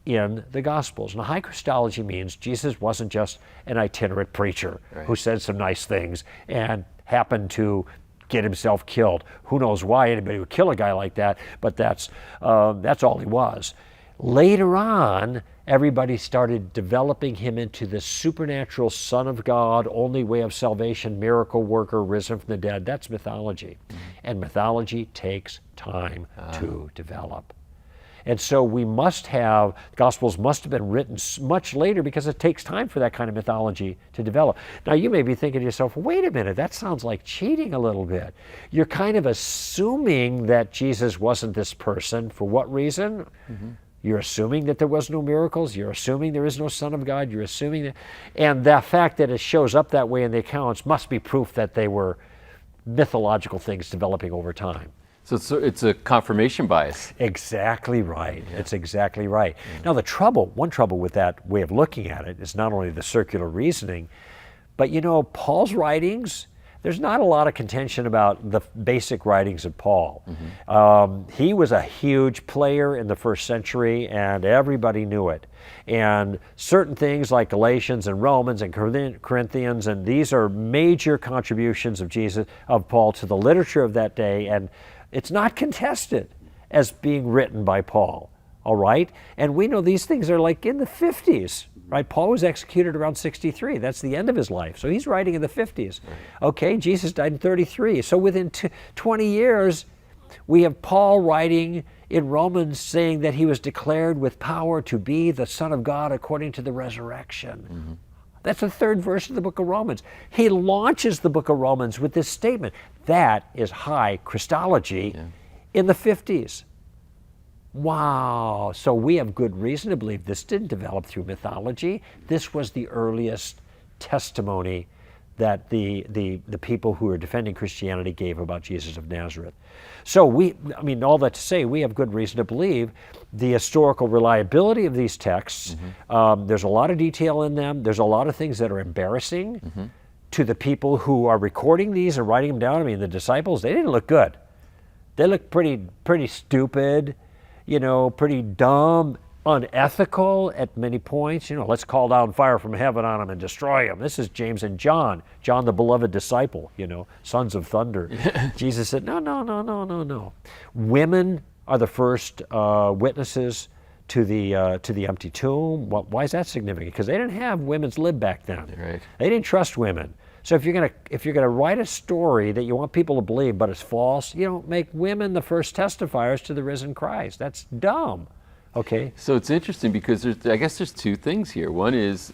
in the Gospels. And a high Christology means Jesus wasn't just an itinerant preacher who said some nice things and happened to get himself killed. Who knows why anybody would kill a guy like that, but that's all he was. Later on, everybody started developing him into the supernatural Son of God, only way of salvation, miracle worker, risen from the dead. That's mythology. And mythology takes time to develop. And so we must have, Gospels must have been written much later because it takes time for that kind of mythology to develop. Now you may be thinking to yourself, wait a minute, that sounds like cheating a little bit. You're kind of assuming that Jesus wasn't this person. For what reason? You're assuming that there was no miracles. You're assuming there is no Son of God. You're assuming that, and the fact that it shows up that way in the accounts must be proof that they were mythological things developing over time. So it's a confirmation bias. Exactly right. It's exactly right. Now one trouble with that way of looking at it is not only the circular reasoning, but Paul's writings, there's not a lot of contention about the basic writings of Paul. He was a huge player in the first century, and everybody knew it. And certain things like Galatians and Romans and Corinthians, and these are major contributions of Paul to the literature of that day, and it's not contested as being written by Paul. All right? And we know these things are like in the 50s. Right? Paul was executed around 63. That's the end of his life. So he's writing in the 50s. Okay, Jesus died in 33. So within 20 years, we have Paul writing in Romans saying that he was declared with power to be the Son of God according to the resurrection. That's the third verse of the book of Romans. He launches the book of Romans with this statement. That is high Christology in the 50s. Wow, so we have good reason to believe this didn't develop through mythology. This was the earliest testimony that the people who are defending Christianity gave about Jesus of Nazareth. So all that to say, we have good reason to believe the historical reliability of these texts. There's a lot of detail in them. There's a lot of things that are embarrassing to the people who are recording these and writing them down. I mean, the disciples, they didn't look good. They looked pretty stupid. Pretty dumb, unethical at many points. Let's call down fire from heaven on them and destroy them. This is James and John, the beloved disciple, sons of thunder. Jesus said, no. Women are the first witnesses to the empty tomb. Why is that significant? Because they didn't have women's lib back then. Right. They didn't trust women. So if you're gonna write a story that you want people to believe, but it's false, make women the first testifiers to the risen Christ. That's dumb. Okay. So it's interesting because I guess there's two things here. One is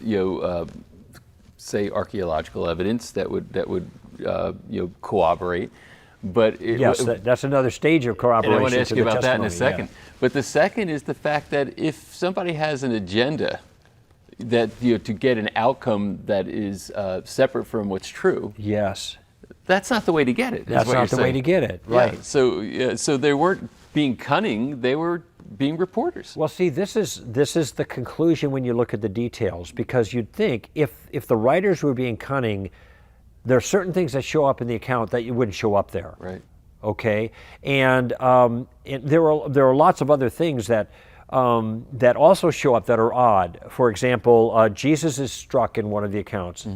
say archaeological evidence that would corroborate, but that's another stage of corroboration. And I want to ask you about that in a second. Yeah. But the second is the fact that if somebody has an agenda that to get an outcome that is separate from what's true. Yes. That's not the way to get it. That's not the way to get it. Right. Yeah. So they weren't being cunning. They were being reporters. Well, see, this is the conclusion when you look at the details, because you'd think if the writers were being cunning, there are certain things that show up in the account that you wouldn't show up there. Right. Okay. And there are lots of other things that also show up that are odd. For example, Jesus is struck in one of the accounts,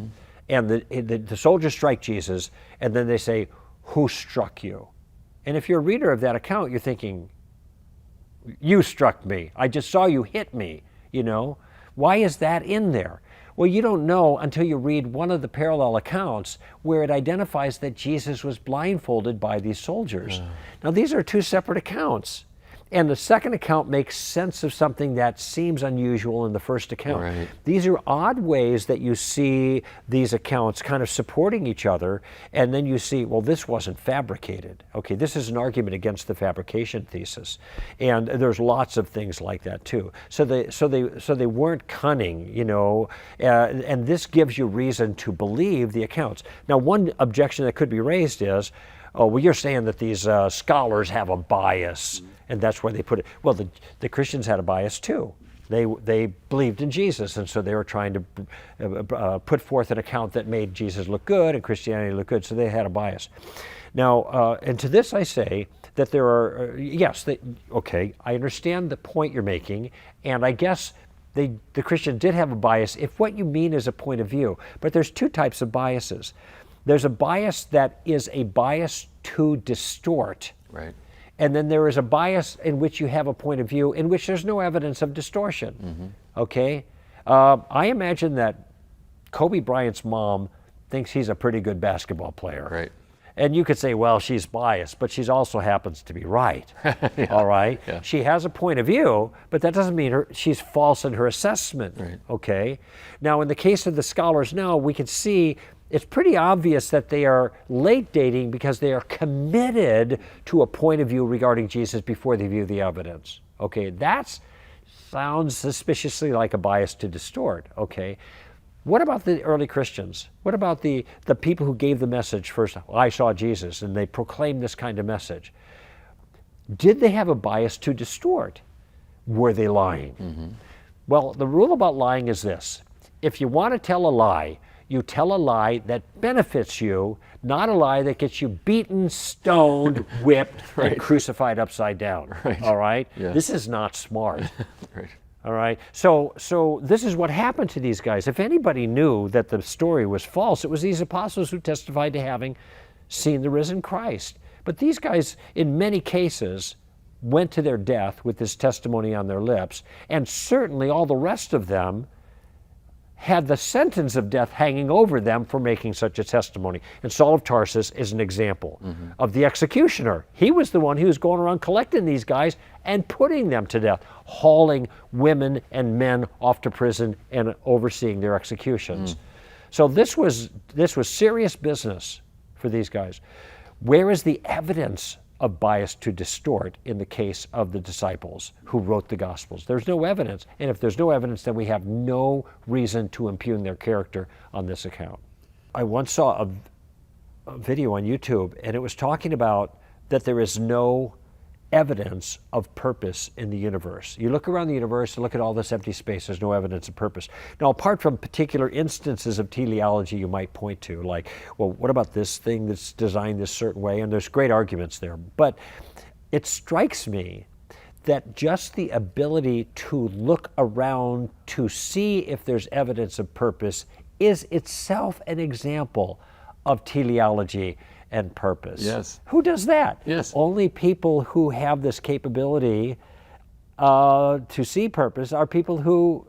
and the soldiers strike Jesus, and then they say, "Who struck you?" And if you're a reader of that account, you're thinking, "You struck me. I just saw you hit me." Why is that in there? Well, you don't know until you read one of the parallel accounts where it identifies that Jesus was blindfolded by these soldiers. Now, these are two separate accounts. And the second account makes sense of something that seems unusual in the first account. Right. These are odd ways that you see these accounts kind of supporting each other, and then you see, well, this wasn't fabricated. Okay, this is an argument against the fabrication thesis, and there's lots of things like that too. So they weren't cunning, and this gives you reason to believe the accounts. Now, one objection that could be raised is, oh, well, you're saying that these scholars have a bias, and that's why they put it. Well, the Christians had a bias too. They believed in Jesus, and so they were trying to put forth an account that made Jesus look good and Christianity look good, so they had a bias. Now, and to this I say that there are, okay, I understand the point you're making, and I guess the Christians did have a bias if what you mean is a point of view. But there's two types of biases. There's a bias that is a bias to distort. Right. And then there is a bias in which you have a point of view in which there's no evidence of distortion. Okay? I imagine that Kobe Bryant's mom thinks he's a pretty good basketball player. Right. And you could say, well, she's biased, but she also happens to be right. Yeah. All right? Yeah. She has a point of view, but that doesn't mean she's false in her assessment. Right. Okay? Now, in the case of the scholars now, we can see it's pretty obvious that they are late dating because they are committed to a point of view regarding Jesus before they view the evidence. Okay? That sounds suspiciously like a bias to distort. Okay? What about the early Christians? What about the people who gave the message first? I saw Jesus, and they proclaimed this kind of message. Did they have a bias to distort? Were they lying? Mm-hmm. Well, the rule about lying is this. If you want to tell a lie, you tell a lie that benefits you, not a lie that gets you beaten, stoned, whipped, Right. and crucified upside down. Right. All right? Yeah. This is not smart. Right. All right, so this is what happened to these guys. If anybody knew that the story was false, it was these apostles who testified to having seen the risen Christ. But these guys, in many cases, went to their death with this testimony on their lips, and certainly all the rest of them had the sentence of death hanging over them for making such a testimony. And Saul of Tarsus is an example of the executioner. He was the one who was going around collecting these guys and putting them to death, hauling women and men off to prison and overseeing their executions. So this was serious business for these guys. Where is the evidence of bias to distort in the case of the disciples who wrote the Gospels? There's no evidence. And if there's no evidence, then we have no reason to impugn their character on this account. I once saw a video on YouTube, and it was talking about that there is no evidence of purpose in the universe. You look around the universe and look at all this empty space, there's no evidence of purpose. Now, apart from particular instances of teleology you might point to, like, well, what about this thing that's designed this certain way? And there's great arguments there. But it strikes me that just the ability to look around to see if there's evidence of purpose is itself an example of teleology and purpose. Yes. Who does that? Yes. Only people who have this capability to see purpose are people who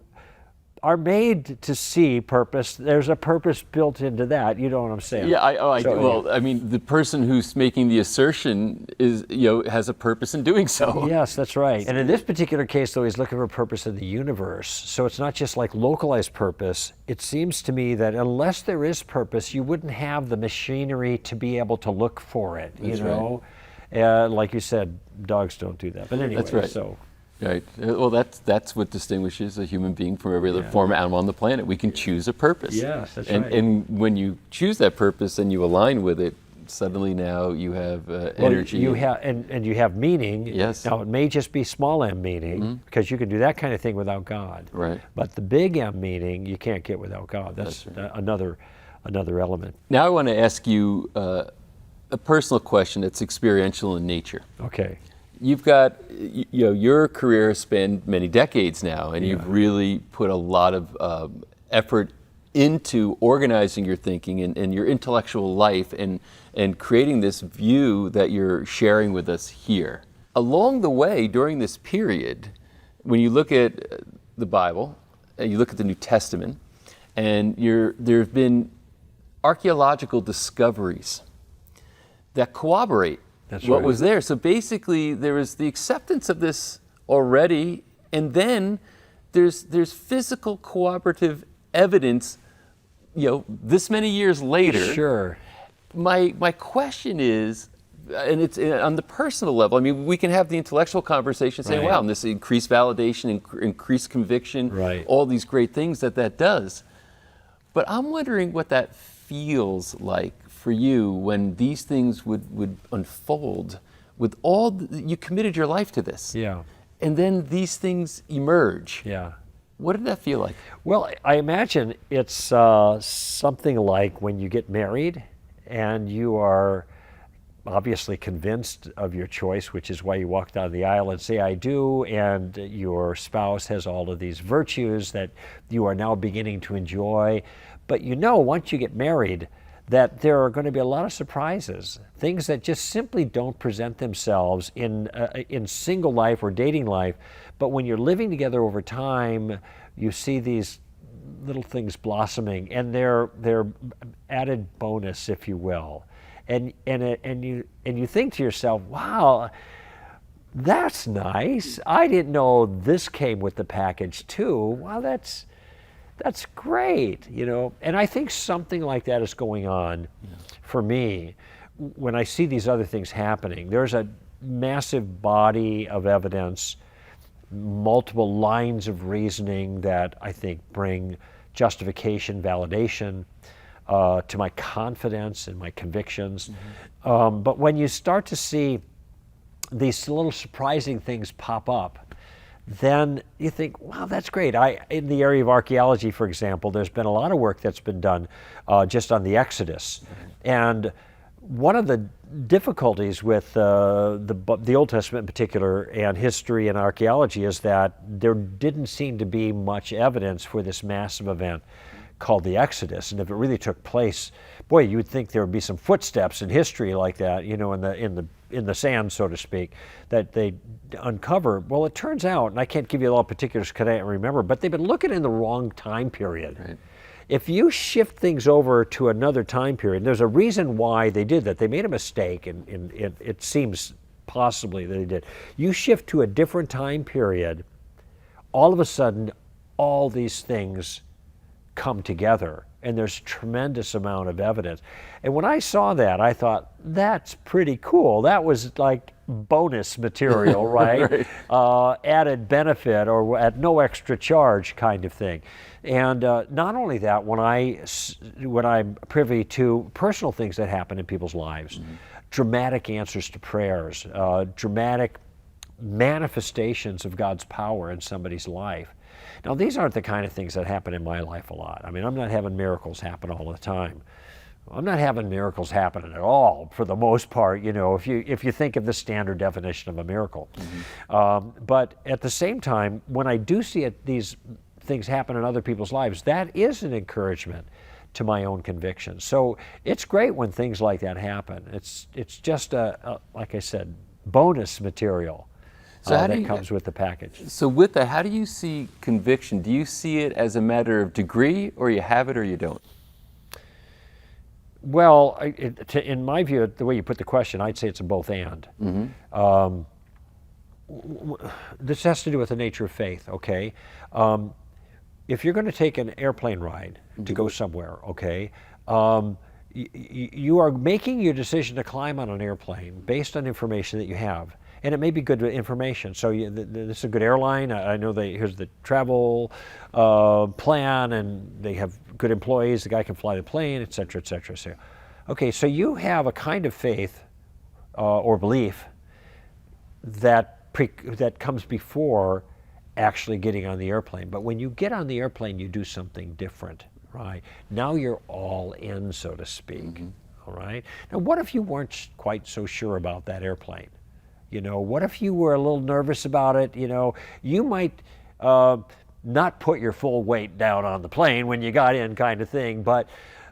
are made to see purpose. There's a purpose built into that. You know what I'm saying? Yeah, I So, do. Well, I mean, the person who's making the assertion is, has a purpose in doing so. Yes, that's right. And in this particular case, though, he's looking for purpose in the universe. So it's not just like localized purpose. It seems to me that unless there is purpose, you wouldn't have the machinery to be able to look for it. That's you know, like you said, dogs don't do that. But anyway, That's right. So. Right. Well, that's what distinguishes a human being from every other form of animal on the planet. We can choose a purpose. Yes, that's and, right. And when you choose that purpose and you align with it, suddenly now you have energy. You have and you have meaning. Yes. Now it may just be small m meaning because you can do that kind of thing without God. Right. But the big M meaning you can't get without God. That's right. another element. Now I want to ask you a personal question that's experiential in nature. Okay. You've got, your career has spanned many decades now, and you've really put a lot of effort into organizing your thinking and your intellectual life and creating this view that you're sharing with us here. Along the way, during this period, when you look at the Bible, and you look at the New Testament, and there have been archaeological discoveries that corroborate what was there. So basically, there is the acceptance of this already, and then there's physical corroborative evidence, this many years later. Sure. My question is, and it's on the personal level. I mean, we can have the intellectual conversation, saying, Right. "Wow, and this increased validation, increased conviction, Right. all these great things that does." But I'm wondering what that feels like for you when these things would unfold with you committed your life to this. Yeah. And then these things emerge. Yeah. What did that feel like? Well, I imagine it's something like when you get married and you are obviously convinced of your choice, which is why you walk down the aisle and say, I do, and your spouse has all of these virtues that you are now beginning to enjoy. But once you get married, that there are going to be a lot of surprises, things that just simply don't present themselves in single life or dating life. But when you're living together over time, you see these little things blossoming, and they're added bonus, if you will. and you think to yourself, wow, that's nice. I didn't know this came with the package too. Wow, that's great, you know. And I think something like that is going on for me when I see these other things happening. There's a massive body of evidence, multiple lines of reasoning that I think bring justification, validation to my confidence and my convictions. But when you start to see these little surprising things pop up, then you think, wow, that's great. In the area of archaeology, for example, there's been a lot of work that's been done just on the Exodus. And one of the difficulties with the Old Testament in particular and history and archaeology is that there didn't seem to be much evidence for this massive event called the Exodus. And if it really took place, boy, you would think there would be some footsteps in history like that, you know, in the sand, so to speak, that they uncover. Well, it turns out, and I can't give you a lot of particulars because I can't remember, but they've been looking in the wrong time period. Right. If you shift things over to another time period, there's a reason why they did that. They made a mistake, and it seems possibly that they did. You shift to a different time period, all of a sudden, all these things come together, and there's tremendous amount of evidence. And when I saw that, I thought, that's pretty cool. That was like bonus material, right? Right. Added benefit or at no extra charge kind of thing. And not only that, when I'm privy to personal things that happen in people's lives, dramatic answers to prayers, dramatic manifestations of God's power in somebody's life. Now, these aren't the kind of things that happen in my life a lot. I mean, I'm not having miracles happen all the time. I'm not having miracles happening at all, for the most part, you know, if you think of the standard definition of a miracle. But at the same time, when I do see these things happen in other people's lives, that is an encouragement to my own conviction. So it's great when things like that happen. It's just like I said, bonus material. So that comes with the package. So with that, how do you see conviction? Do you see it as a matter of degree, or you have it or you don't? Well, in my view, the way you put the question, I'd say it's a both and. This has to do with the nature of faith, okay? If you're going to take an airplane ride to go somewhere, okay, you are making your decision to climb on an airplane based on information that you have. And it may be good information. So this is a good airline. I know here's the travel plan, and they have good employees. The guy can fly the plane, et cetera, et cetera. So, okay, so you have a kind of faith or belief that comes before actually getting on the airplane. But when you get on the airplane, you do something different, right? Now you're all in, so to speak, all right? Now, what if you weren't quite so sure about that airplane? You know, what if you were a little nervous about it? You know, you might not put your full weight down on the plane when you got in, kind of thing, but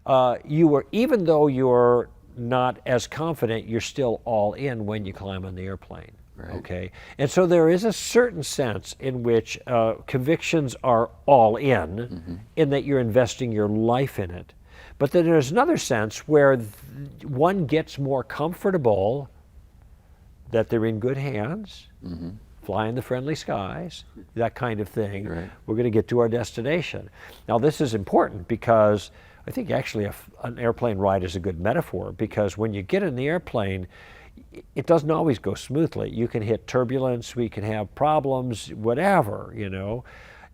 even though you're not as confident, you're still all in when you climb on the airplane. Right. Okay, and so there is a certain sense in which convictions are all in that you're investing your life in it. But then there's another sense where one gets more comfortable that they're in good hands, fly in the friendly skies, that kind of thing. Right. We're going to get to our destination. Now, this is important because I think actually an airplane ride is a good metaphor, because when you get in the airplane, it doesn't always go smoothly. You can hit turbulence, we can have problems, whatever, you know.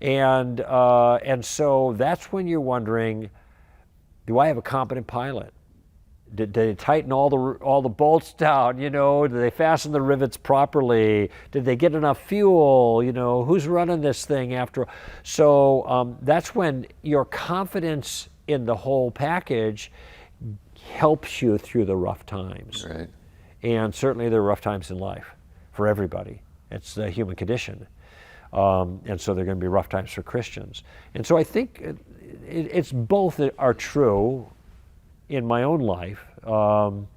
And so that's when you're wondering, do I have a competent pilot? Did they tighten all the bolts down, you know? Did they fasten the rivets properly? Did they get enough fuel? You know, who's running this thing after? So that's when your confidence in the whole package helps you through the rough times. Right. And certainly there are rough times in life for everybody. It's the human condition. And so there are going to be rough times for Christians. And so I think it's both that are true in my own life. I'm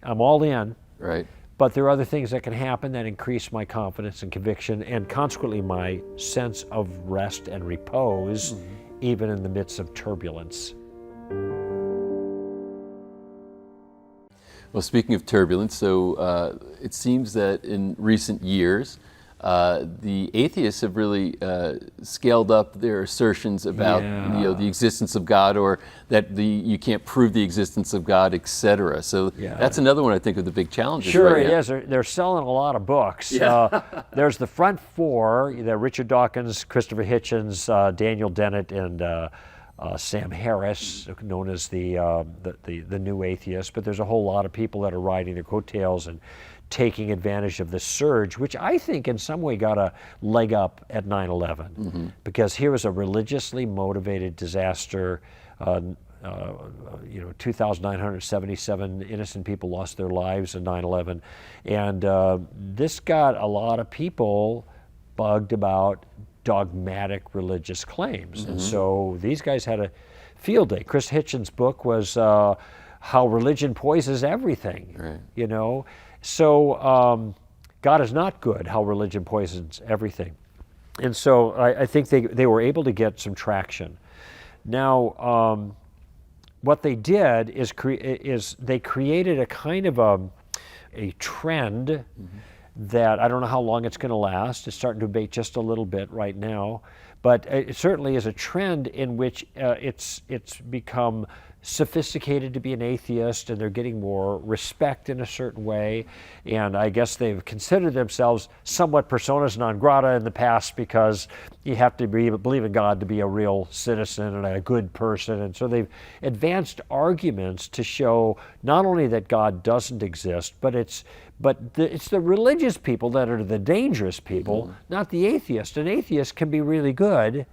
all in. Right. But there are other things that can happen that increase my confidence and conviction, and consequently my sense of rest and repose, even in the midst of turbulence. Well, speaking of turbulence, so it seems that in recent years, the atheists have really scaled up their assertions about the existence of God, or that you can't prove the existence of God, etc. So that's another one I think of the big challenges. Sure, right it now. is. They're selling a lot of books. Yeah. There's the front four: Richard Dawkins, Christopher Hitchens, Daniel Dennett, and Sam Harris, known as the new atheist. But there's a whole lot of people that are riding their coattails and taking advantage of this surge, which I think in some way got a leg up at 9/11, because here was a religiously motivated disaster. 2,977 innocent people lost their lives in 9/11, and this got a lot of people bugged about dogmatic religious claims, and so these guys had a field day. Chris Hitchens' book was How Religion Poisons Everything. Right. So God is not good, how religion poisons everything. And so I think they were able to get some traction. Now, what they did is they created a kind of a trend that I don't know how long it's going to last. It's starting to abate just a little bit right now. But it certainly is a trend in which it's become sophisticated to be an atheist, and they're getting more respect in a certain way. And I guess they've considered themselves somewhat personas non grata in the past, because you have to believe in God to be a real citizen and a good person. And so they've advanced arguments to show not only that God doesn't exist, but it's the religious people that are the dangerous people, not the atheist. An atheist can be really good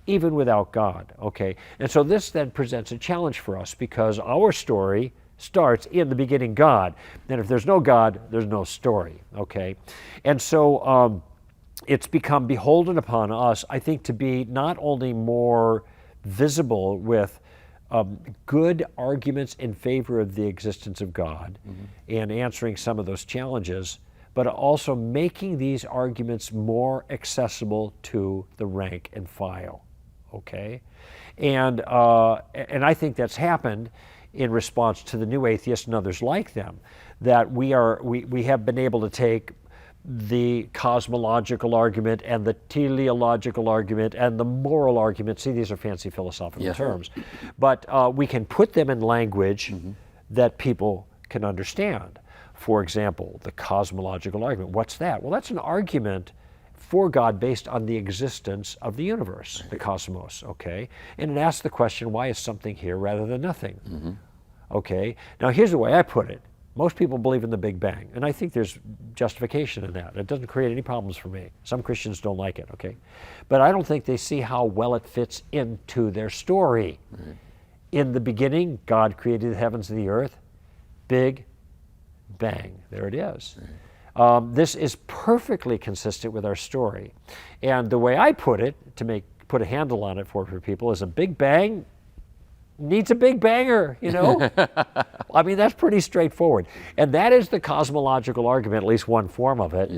even without God, okay? And so this then presents a challenge for us, because our story starts in the beginning God. And if there's no God, there's no story, okay? And so it's become beholden upon us, I think, to be not only more visible with good arguments in favor of the existence of God and answering some of those challenges, but also making these arguments more accessible to the rank and file. Okay, and I think that's happened in response to the new atheists and others like them, that we have been able to take the cosmological argument and the teleological argument and the moral argument. See, these are fancy philosophical terms, but we can put them in language that people can understand. For example, the cosmological argument. What's that? Well, that's an argument for God based on the existence of the universe, the cosmos, okay? And it asks the question, why is something here rather than nothing? Okay, now here's the way I put it. Most people believe in the Big Bang, and I think there's justification in that. It doesn't create any problems for me. Some Christians don't like it, okay? But I don't think they see how well it fits into their story. In the beginning, God created the heavens and the earth. Big Bang, there it is. This is perfectly consistent with our story. And the way I put it, to put a handle on it for people, is a Big Bang needs a Big Banger, you know? I mean, that's pretty straightforward. And that is the cosmological argument, at least one form of it,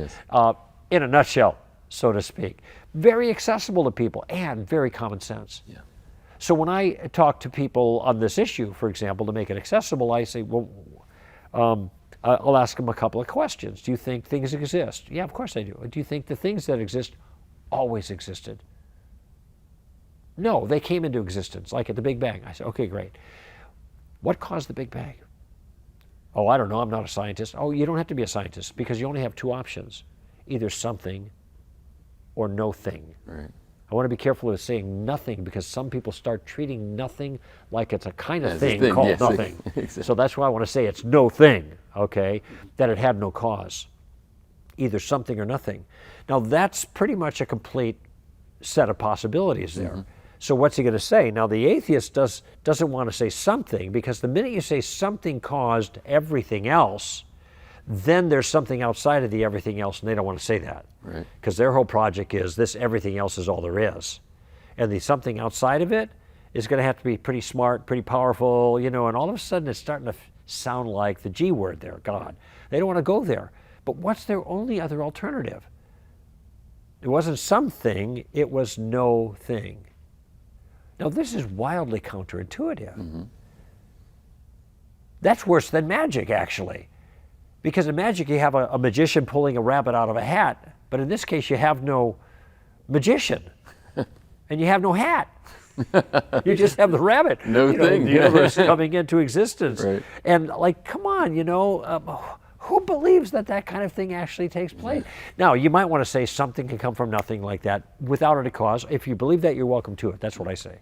in a nutshell, so to speak. Very accessible to people and very common sense. So when I talk to people on this issue, for example, to make it accessible, I say, well, I'll ask them a couple of questions. Do you think things exist? Yeah, of course I do. Do you think the things that exist always existed? No, they came into existence, like at the Big Bang. I said, okay, great. What caused the Big Bang? Oh, I don't know, I'm not a scientist. Oh, you don't have to be a scientist, because you only have two options, either something or no thing. I want to be careful with saying nothing, because some people start treating nothing like it's a kind of thing called nothing. So that's why I want to say it's no thing, okay, that it had no cause, either something or nothing. Now that's pretty much a complete set of possibilities there. So what's he going to say? Now the atheist doesn't want to say something, because the minute you say something caused everything else, then there's something outside of the everything else, and they don't want to say that. Because their whole project is this everything else is all there is. And the something outside of it is going to have to be pretty smart, pretty powerful, you know, and all of a sudden it's starting to sound like the G word there, God. They don't want to go there. But what's their only other alternative? It wasn't something, it was no thing. Now this is wildly counterintuitive. That's worse than magic, actually. Because in magic, you have a magician pulling a rabbit out of a hat, but in this case, you have no magician, and you have no hat. You just have the rabbit. The universe coming into existence. Right. And like, come on, who believes that kind of thing actually takes place? Now, you might want to say something can come from nothing like that without any cause. If you believe that, you're welcome to it. That's what I say.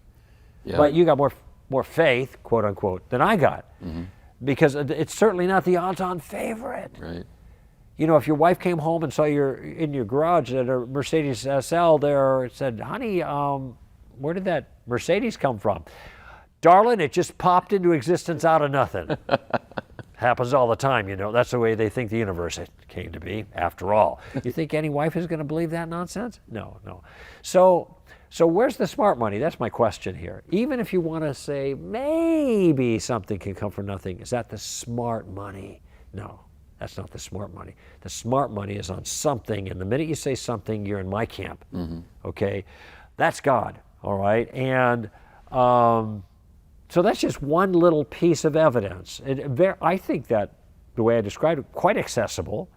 Yeah. But you got more faith, quote unquote, than I got. Because it's certainly not the odds-on favorite. Right. If your wife came home and saw in your garage at a Mercedes SL there, it said, honey, where did that Mercedes come from? Darling, it just popped into existence out of nothing. Happens all the time, That's the way they think the universe came to be, after all. You think any wife is going to believe that nonsense? No. So where's the smart money? That's my question here. Even if you want to say maybe something can come from nothing, is that the smart money? No, that's not the smart money. The smart money is on something, and the minute you say something, you're in my camp, okay? That's God, all right? And so that's just one little piece of evidence. I think that the way I described it, quite accessible,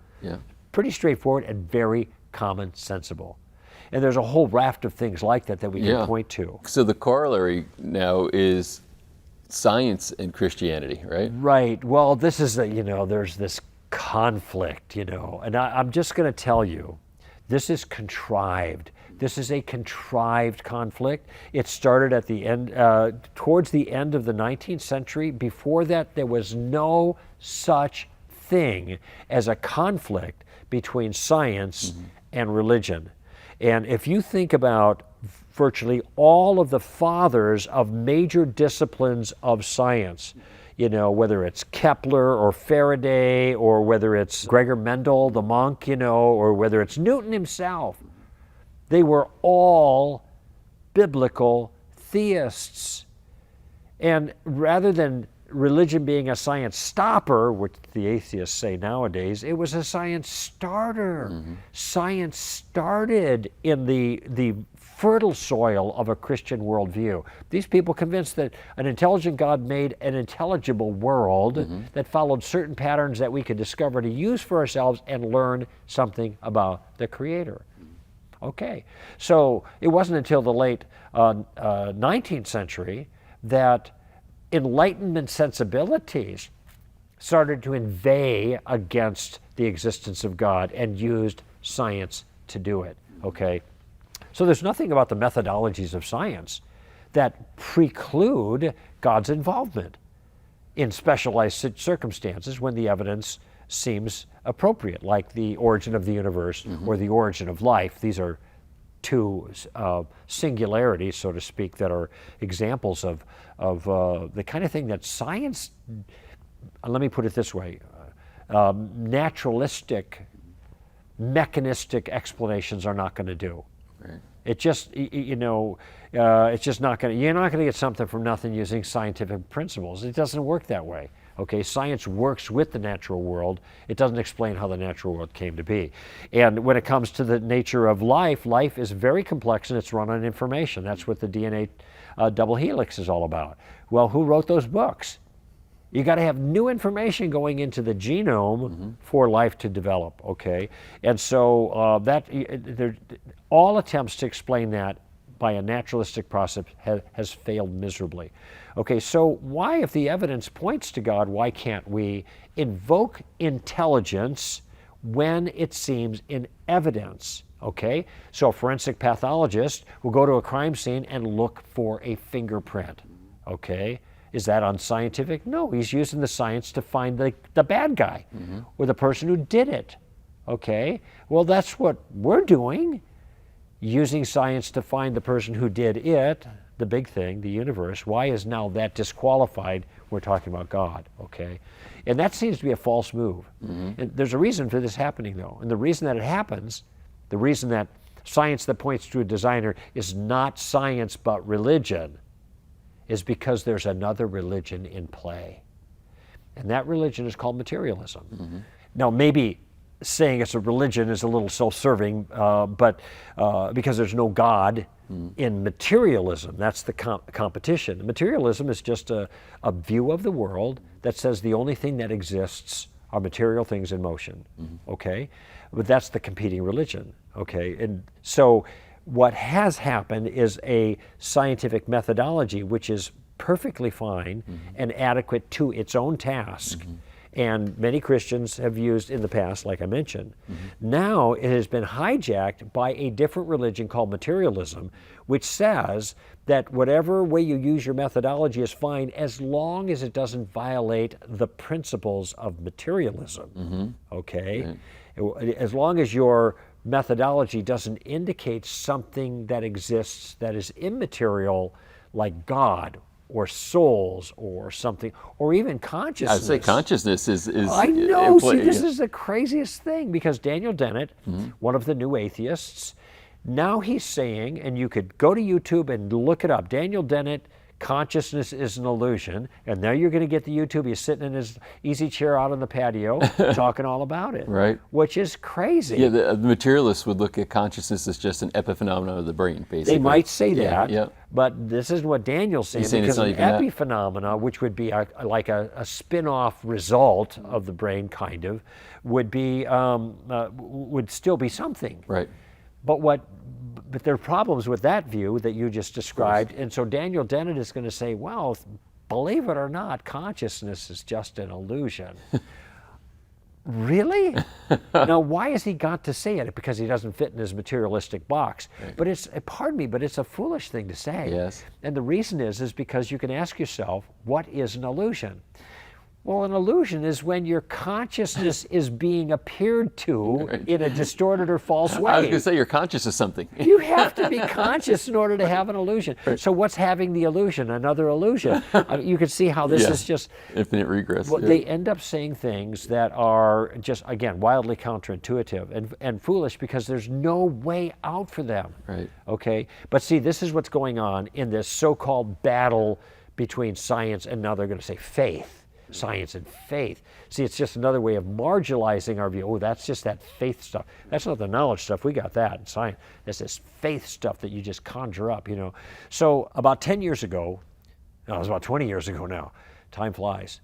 pretty straightforward, and very common-sensible. And there's a whole raft of things like that we can point to. So the corollary now is science and Christianity, right? Right. Well, this is there's this conflict, and I'm just going to tell you, this is contrived. This is a contrived conflict. It started at the end, towards the end of the 19th century. Before that, there was no such thing as a conflict between science and religion. And if you think about virtually all of the fathers of major disciplines of science, whether it's Kepler or Faraday, or whether it's Gregor Mendel, the monk, or whether it's Newton himself, they were all biblical theists. And rather than religion being a science stopper, which the atheists say nowadays, it was a science starter. Science started in the fertile soil of a Christian worldview. These people convinced that an intelligent God made an intelligible world that followed certain patterns that we could discover to use for ourselves and learn something about the Creator. Okay, so it wasn't until the late 19th century that Enlightenment sensibilities started to inveigh against the existence of God and used science to do it, okay? So there's nothing about the methodologies of science that preclude God's involvement in specialized circumstances when the evidence seems appropriate, like the origin of the universe or the origin of life. These are two singularities, so to speak, that are examples of the kind of thing that science, let me put it this way, naturalistic, mechanistic explanations are not going to do. Right. It just, it's just not going to, you're not going to get something from nothing using scientific principles. It doesn't work that way. Okay, science works with the natural world. It doesn't explain how the natural world came to be. And when it comes to the nature of life, life is very complex and it's run on information. That's what the DNA double helix is all about. Well, who wrote those books? You got to have new information going into the genome for life to develop, okay? And so all attempts to explain that by a naturalistic process has failed miserably. Okay, so why, if the evidence points to God, why can't we invoke intelligence when it seems in evidence? Okay, so a forensic pathologist will go to a crime scene and look for a fingerprint. Okay, is that unscientific? No, he's using the science to find the bad guy or the person who did it. Okay, well, that's what we're doing, using science to find the person who did it, the big thing, the universe. Why is now that disqualified? We're talking about God, okay? And that seems to be a false move. And there's a reason for this happening, though. And the reason that it happens, the reason that science that points to a designer is not science but religion, is because there's another religion in play. And that religion is called materialism. Now, maybe saying it's a religion is a little self-serving, but because there's no God in materialism, that's the competition. Materialism is just a view of the world that says the only thing that exists are material things in motion, okay? But that's the competing religion, okay? And so what has happened is a scientific methodology which is perfectly fine and adequate to its own task. And many Christians have used in the past, like I mentioned. Now it has been hijacked by a different religion called materialism, which says that whatever way you use your methodology is fine as long as it doesn't violate the principles of materialism, okay? As long as your methodology doesn't indicate something that exists that is immaterial, like God or souls or something, or even consciousness. I'd say consciousness is I know. See, this is the craziest thing, because Daniel Dennett, one of the new atheists, now he's saying, and you could go to YouTube and look it up, Daniel Dennett, consciousness is an illusion, and there you're going to get the YouTube. He's sitting in his easy chair out on the patio talking all about it, right? Which is crazy. Yeah, the materialists would look at consciousness as just an epiphenomenon of the brain, basically. They might say that, yeah. but this isn't what Daniel's saying, because an epiphenomena, which would be like a spin-off result of the brain, kind of, would be would still be something. Right. But there are problems with that view that you just described, and so Daniel Dennett is going to say, well, believe it or not, consciousness is just an illusion. Really? Now, why has he got to say it? Because he doesn't fit in his materialistic box. Right. But it's, pardon me, but it's a foolish thing to say. Yes. And the reason is because you can ask yourself, what is an illusion? Well, an illusion is when your consciousness is being appeared to in a distorted or false way. I was going to say you're conscious of something. You have to be conscious in order to have an illusion. Right. So what's having the illusion? Another illusion. You can see how this is just infinite regress. Well, they end up saying things that are just, again, wildly counterintuitive and foolish, because there's no way out for them. Right. Okay? But see, this is what's going on in this so-called battle between science and, now they're going to say, faith. Science and faith. See, it's just another way of marginalizing our view. Oh, that's just that faith stuff. That's not the knowledge stuff. We got that in science. It's this faith stuff that you just conjure up, you know. So about 10 years ago, no, it was about 20 years ago now. Time flies.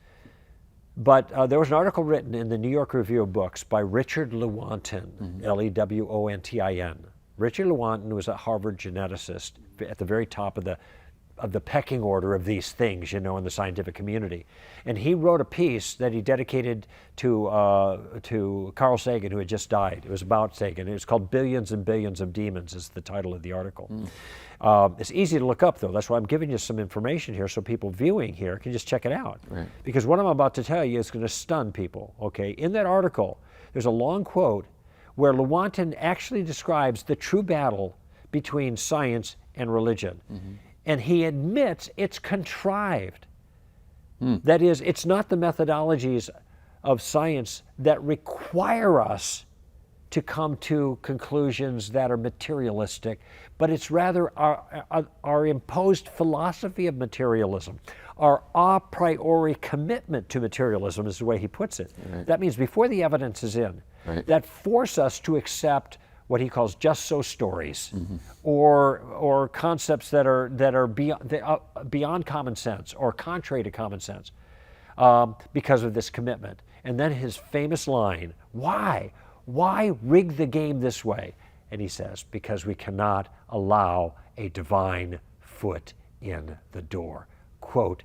But there was an article written in the New York Review of Books by Richard Lewontin, Lewontin. Richard Lewontin was a Harvard geneticist at the very top of the pecking order of these things, you know, in the scientific community. And he wrote a piece that he dedicated to Carl Sagan, who had just died. It was about Sagan. It was called Billions and Billions of Demons, is the title of the article. It's easy to look up, though. That's why I'm giving you some information here, so people viewing here can just check it out. Right. Because what I'm about to tell you is going to stun people, okay? In that article, there's a long quote where Lewontin actually describes the true battle between science and religion. And he admits it's contrived. That is, it's not the methodologies of science that require us to come to conclusions that are materialistic, but it's rather our imposed philosophy of materialism, our a priori commitment to materialism is the way he puts it. Right. That means before the evidence is in, that force us to accept what he calls just so stories, or concepts that are beyond common sense or contrary to common sense, because of this commitment. And then his famous line, why rig the game this way? And he says, because we cannot allow a divine foot in the door, quote,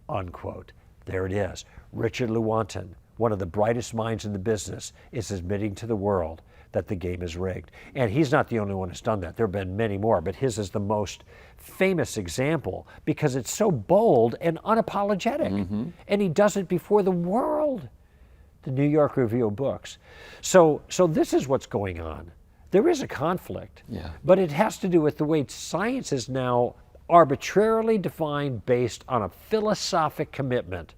unquote. There it is. Richard Lewontin, one of the brightest minds in the business, is admitting to the world that the game is rigged. And he's not the only one who's done that. There have been many more, but his is the most famous example because it's so bold and unapologetic. And he does it before the world. The New York Review of Books. So this is what's going on. There is a conflict, but it has to do with the way science is now arbitrarily defined based on a philosophic commitment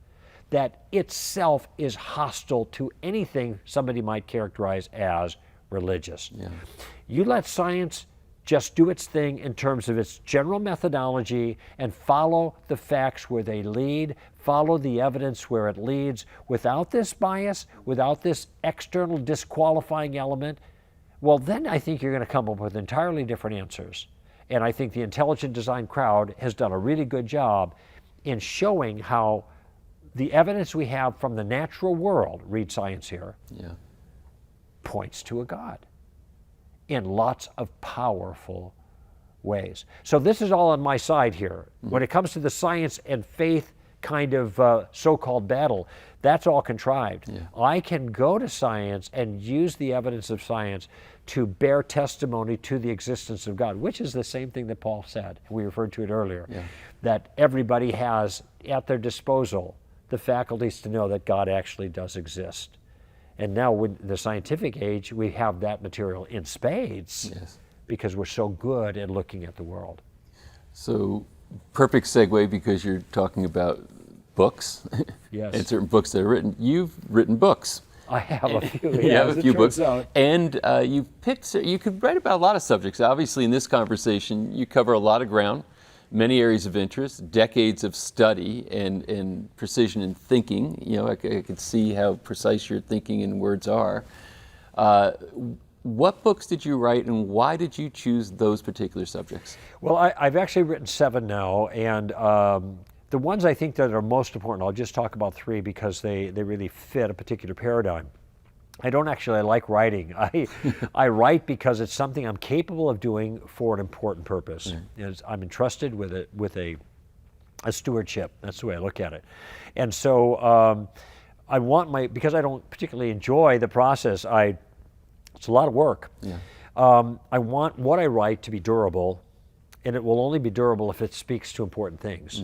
that itself is hostile to anything somebody might characterize as religious. You let science just do its thing in terms of its general methodology and follow the facts where they lead, follow the evidence where it leads, without this bias, without this external disqualifying element, well, then I think you're going to come up with entirely different answers. And I think the intelligent design crowd has done a really good job in showing how the evidence we have from the natural world, read science here, Yeah. points to a God in lots of powerful ways. So this is all on my side here. When it comes to the science and faith kind of so-called battle, that's all contrived. Yeah. I can go to science and use the evidence of science to bear testimony to the existence of God, which is the same thing that Paul said. We referred to it earlier, Yeah. that everybody has at their disposal the faculties to know that God actually does exist. And now with the scientific age, we have that material in spades. Yes. Because we're so good at looking at the world. So, perfect segue, because you're talking about books. Yes. And certain books that are written. You've written books. I have a few. You have a few books. Out. And you could write about a lot of subjects. Obviously, in this conversation, you cover a lot of ground, many areas of interest, decades of study and precision in thinking. You know, I could see how precise your thinking and words are. What books did you write, and why did you choose those particular subjects? Well, I've actually written 7 now, and the ones I think that are most important, I'll just talk about 3 because they really fit a particular paradigm. I don't actually like writing. I write because it's something I'm capable of doing for an important purpose. I'm entrusted with a stewardship. That's the way I look at it. And so I want because I don't particularly enjoy the process, it's a lot of work. Yeah. I want what I write to be durable, and it will only be durable if it speaks to important things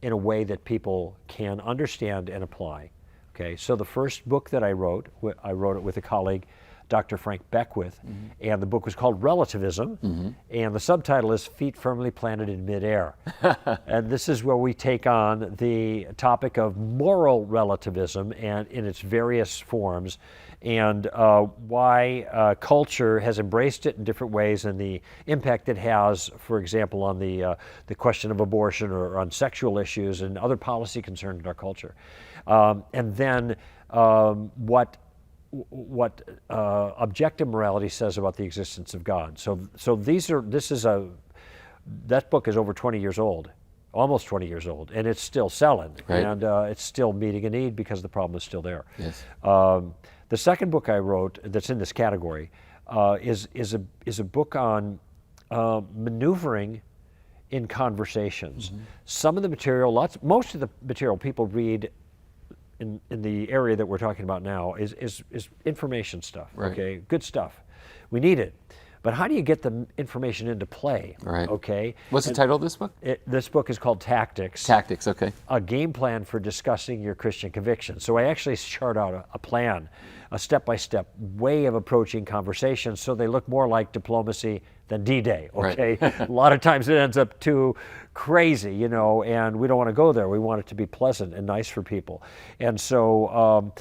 in a way that people can understand and apply. Okay, so the first book that I wrote it with a colleague, Dr. Frank Beckwith, and the book was called Relativism, and the subtitle is Feet Firmly Planted in Midair. And this is where we take on the topic of moral relativism and in its various forms, and why culture has embraced it in different ways, and the impact it has, for example, on the question of abortion or on sexual issues and other policy concerns in our culture. And then what objective morality says about the existence of God. So that book is over 20 years old, almost 20 years old, and it's still selling, right. And it's still meeting a need because the problem is still there. Yes. The second book I wrote that's in this category is a book on maneuvering in conversations. Some of the material, most of the material people read in the area that we're talking about now is information stuff. Right. Okay, good stuff. We need it. But how do you get the information into play? Right. Okay. What's the title of this book? This book is called Tactics. Tactics, okay. A game plan for discussing your Christian convictions. So I actually chart out a plan, a step-by-step way of approaching conversations so they look more like diplomacy than D-Day, okay? Right. A lot of times it ends up too crazy, you know, and we don't want to go there. We want it to be pleasant and nice for people. And so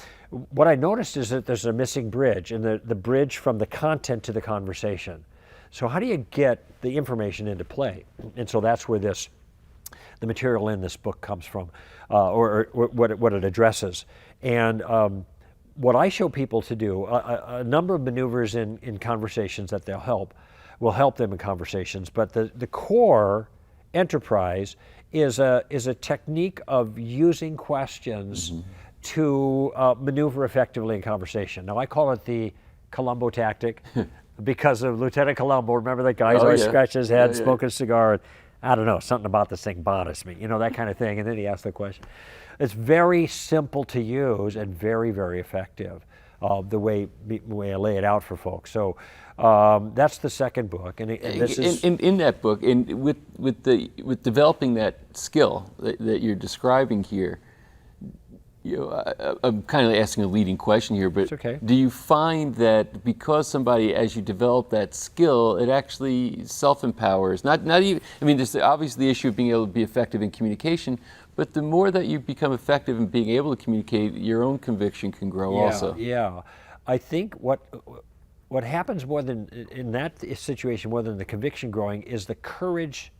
what I noticed is that there's a missing bridge, and the bridge from the content to the conversation. So how do you get the information into play? And so that's where the material in this book comes from, or what it addresses. And what I show people to do, a number of maneuvers in conversations that will help them in conversations, but the core enterprise is a technique of using questions to maneuver effectively in conversation. Now I call it the Columbo tactic because of Lieutenant Columbo. Remember that guy who's always scratching his head, smoking a cigar, and I don't know, something about this thing bothers me, you know, that kind of thing, and then he asks the question. It's very simple to use and very, very effective, the way I lay it out for folks. So that's the second book, and this is in that book, and with developing that skill that you're describing here. You know, I'm kind of asking a leading question here, but It's okay. Do you find that because somebody, as you develop that skill, it actually self-empowers? Not even. I mean, there's obviously the issue of being able to be effective in communication, but the more that you become effective in being able to communicate, your own conviction can grow also. Yeah, I think what happens more than in that situation, more than the conviction growing, is the courage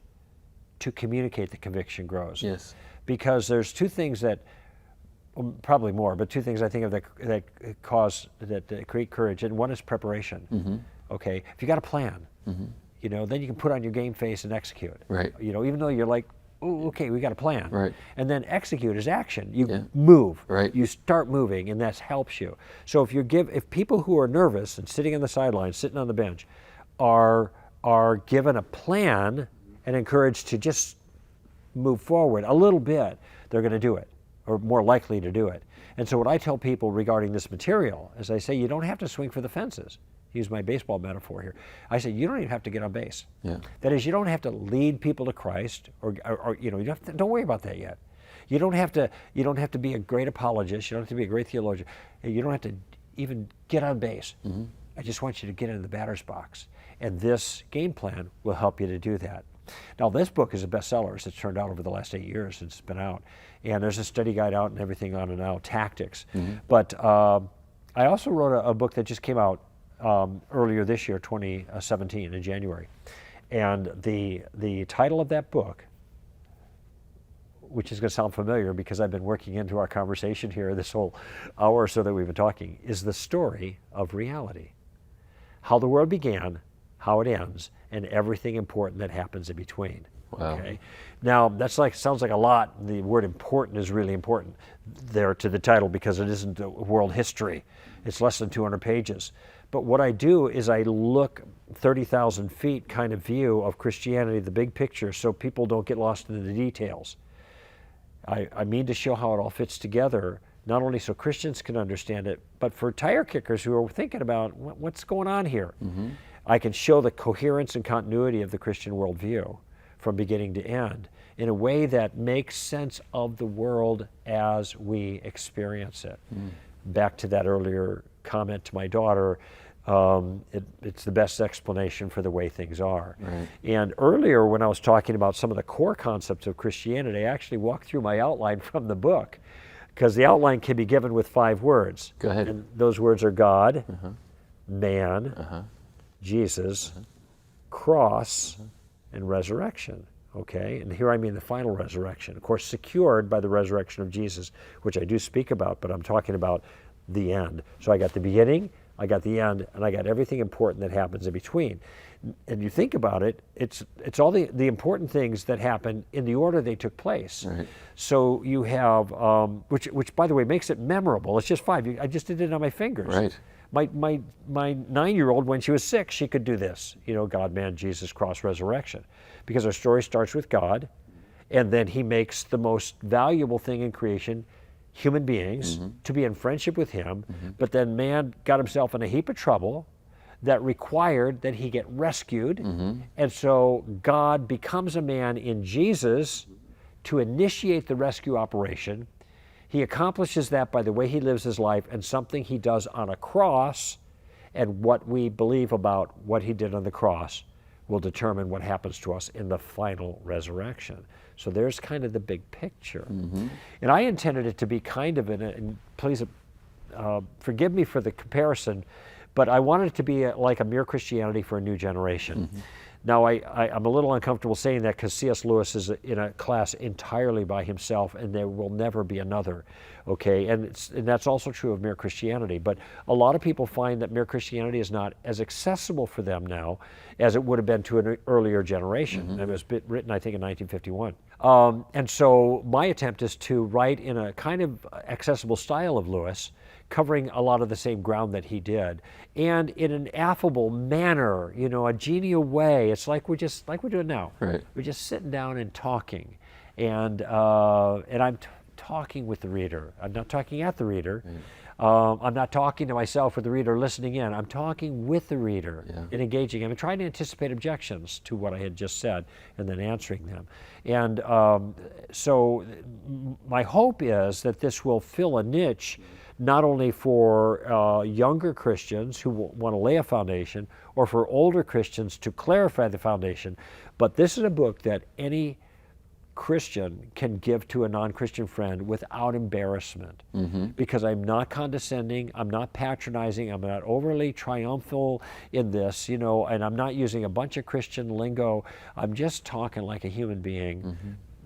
to communicate the conviction grows. Yes. Because there's two things that. Probably more, but two things I think of that create courage, and one is preparation. Okay, if you got a plan, you know, then you can put on your game face and execute. Right. You know, even though you're like oh, okay, we got a plan. Right. And then execute is action. You Yeah. move. Right. You start moving, and that helps you. So if people who are nervous and sitting on the sidelines, sitting on the bench, are given a plan and encouraged to just move forward a little bit, they're going to do it, or more likely to do it. And so what I tell people regarding this material is I say, you don't have to swing for the fences. Use my baseball metaphor here. I say, you don't even have to get on base. Yeah. That is, you don't have to lead people to Christ, or you don't worry about that yet. You don't have to be a great apologist. You don't have to be a great theologian. You don't have to even get on base. Mm-hmm. I just want you to get into the batter's box. And this game plan will help you to do that. Now, this book is a bestseller as it's turned out over the last 8 years since it's been out. And there's a study guide out and everything on it now, tactics. Mm-hmm. But I also wrote a book that just came out earlier this year, 2017, in January. And the title of that book, which is going to sound familiar because I've been working into our conversation here this whole hour or so that we've been talking, is The Story of Reality. How the world began, how it ends, and everything important that happens in between. Wow. Okay. Now sounds like a lot. The word important is really important there to the title because it isn't world history. It's less than 200 pages. But what I do is I look 30,000 feet kind of view of Christianity, the big picture, so people don't get lost in the details. I mean to show how it all fits together, not only so Christians can understand it, but for tire kickers who are thinking about what's going on here. Mm-hmm. I can show the coherence and continuity of the Christian worldview from beginning to end in a way that makes sense of the world as we experience it. Mm. Back to that earlier comment to my daughter, it's the best explanation for the way things are. Right. And earlier when I was talking about some of the core concepts of Christianity, I actually walked through my outline from the book, because the outline can be given with 5 words. Go ahead. And those words are God, man, Jesus, cross, and resurrection. Okay, and here I mean the final resurrection. Of course, secured by the resurrection of Jesus, which I do speak about, but I'm talking about the end. So I got the beginning, I got the end, and I got everything important that happens in between. And you think about it, it's all the important things that happen in the order they took place. Right. So you have, which by the way makes it memorable. It's just 5. I just did it on my fingers. Right. My 9-year-old, when she was 6, she could do this. God, man, Jesus, cross, resurrection. Because our story starts with God, and then he makes the most valuable thing in creation, human beings, to be in friendship with him. But then man got himself in a heap of trouble that required that he get rescued. And so God becomes a man in Jesus to initiate the rescue operation. He accomplishes that by the way he lives his life and something he does on a cross, and what we believe about what he did on the cross will determine what happens to us in the final resurrection. So there's kind of the big picture. And I intended it to be kind of and please forgive me for the comparison, but I wanted it to be like a Mere Christianity for a new generation. Now, I'm a little uncomfortable saying that because C.S. Lewis is in a class entirely by himself, and there will never be another, okay? And that's also true of Mere Christianity. But a lot of people find that Mere Christianity is not as accessible for them now as it would have been to an earlier generation. It was written, I think, in 1951. And so my attempt is to write in a kind of accessible style of Lewis, covering a lot of the same ground that he did, and in an affable manner, a genial way. It's like we're doing now. Right. We're just sitting down and talking, and I'm talking with the reader. I'm not talking at the reader. I'm not talking to myself or the reader listening in. I'm talking with the reader and engaging him and trying to anticipate objections to what I had just said and then answering them. And so my hope is that this will fill a niche not only for younger Christians who want to lay a foundation, or for older Christians to clarify the foundation, but this is a book that any Christian can give to a non-Christian friend without embarrassment, because I'm not condescending, I'm not patronizing, I'm not overly triumphal in this, and I'm not using a bunch of Christian lingo. I'm just talking like a human being,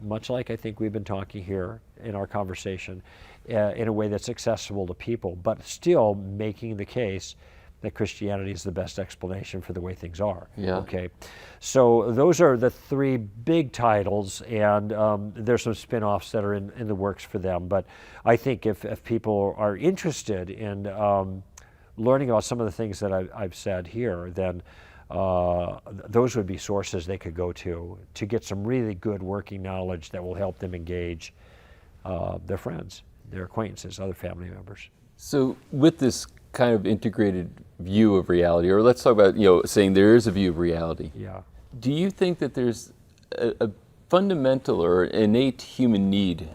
much like I think we've been talking here in our conversation, in a way that's accessible to people, but still making the case that Christianity is the best explanation for the way things are. Yeah. Okay, so those are the three big titles, and there's some spin-offs that are in the works for them. But I think if people are interested in learning about some of the things that I've said here, then those would be sources they could go to get some really good working knowledge that will help them engage their friends, their acquaintances, other family members. So with this kind of integrated view of reality, or let's talk about, saying there is a view of reality. Yeah. Do you think that there's a fundamental or innate human need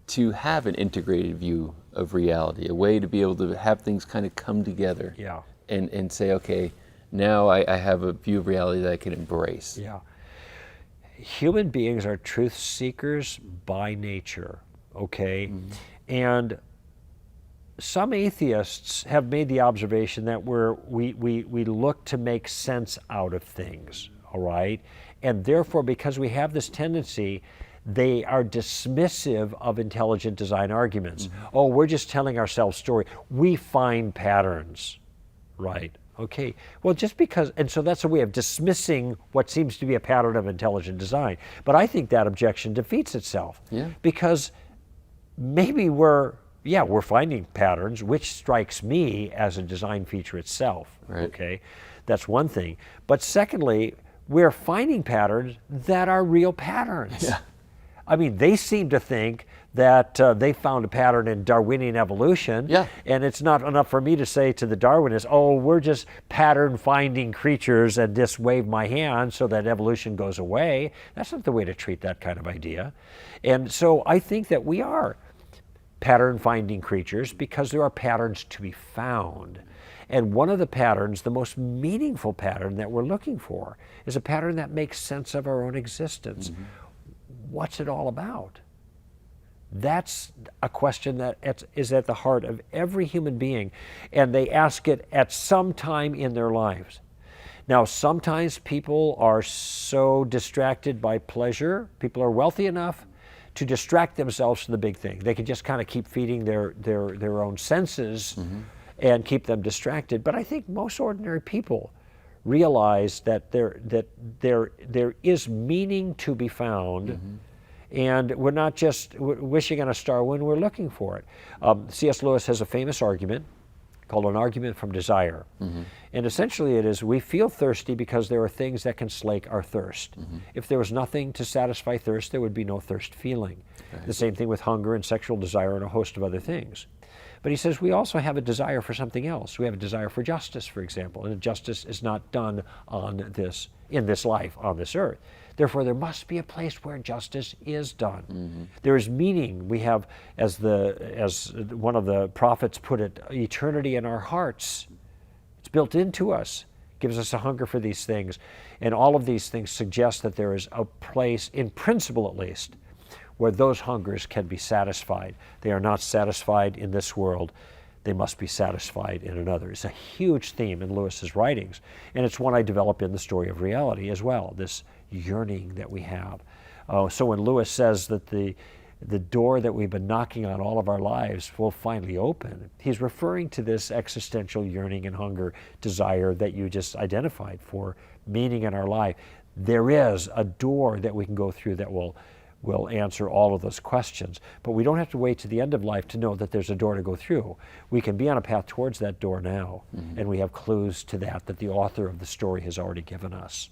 to have an integrated view of reality, a way to be able to have things kind of come together? Yeah. And say, okay, now I have a view of reality that I can embrace. Yeah. Human beings are truth seekers by nature, okay? And some atheists have made the observation that we look to make sense out of things, all right? And therefore, because we have this tendency, they are dismissive of intelligent design arguments. Oh, we're just telling ourselves story. We find patterns, right? Okay, well, just because, and so that's a way of dismissing what seems to be a pattern of intelligent design. But I think that objection defeats itself. Yeah. Because maybe we're finding patterns, which strikes me as a design feature itself. Right. Okay, that's one thing. But secondly, we're finding patterns that are real patterns. Yeah. I mean, they seem to think that they found a pattern in Darwinian evolution, Yeah. and it's not enough for me to say to the Darwinists, oh, we're just pattern-finding creatures and just wave my hand so that evolution goes away. That's not the way to treat that kind of idea. And so I think that we are pattern-finding creatures because there are patterns to be found. And one of the patterns, the most meaningful pattern that we're looking for, is a pattern that makes sense of our own existence. What's it all about? That's a question that is at the heart of every human being, and they ask it at some time in their lives. Now, sometimes people are so distracted by pleasure, people are wealthy enough to distract themselves from the big thing. They can just kind of keep feeding their own senses and keep them distracted. But I think most ordinary people realize that there is meaning to be found, and we're not just wishing on a star when we're looking for it. C.S. Lewis has a famous argument called an argument from desire. And essentially it is, we feel thirsty because there are things that can slake our thirst. If there was nothing to satisfy thirst, there would be no thirst feeling. The same thing with hunger and sexual desire and a host of other things. But he says we also have a desire for something else. We have a desire for justice, for example, and justice is not done in this life, on this earth. Therefore, there must be a place where justice is done. There is meaning. We have, as one of the prophets put it, eternity in our hearts. It's built into us, gives us a hunger for these things. And all of these things suggest that there is a place, in principle at least, where those hungers can be satisfied. They are not satisfied in this world. They must be satisfied in another. It's a huge theme in Lewis's writings, and it's one I develop in the story of reality as well, this yearning that we have. So when Lewis says that the door that we've been knocking on all of our lives will finally open, he's referring to this existential yearning and hunger, desire that you just identified for meaning in our life. There is a door that we can go through that will answer all of those questions. But we don't have to wait to the end of life to know that there's a door to go through. We can be on a path towards that door now, and we have clues to that the author of the story has already given us.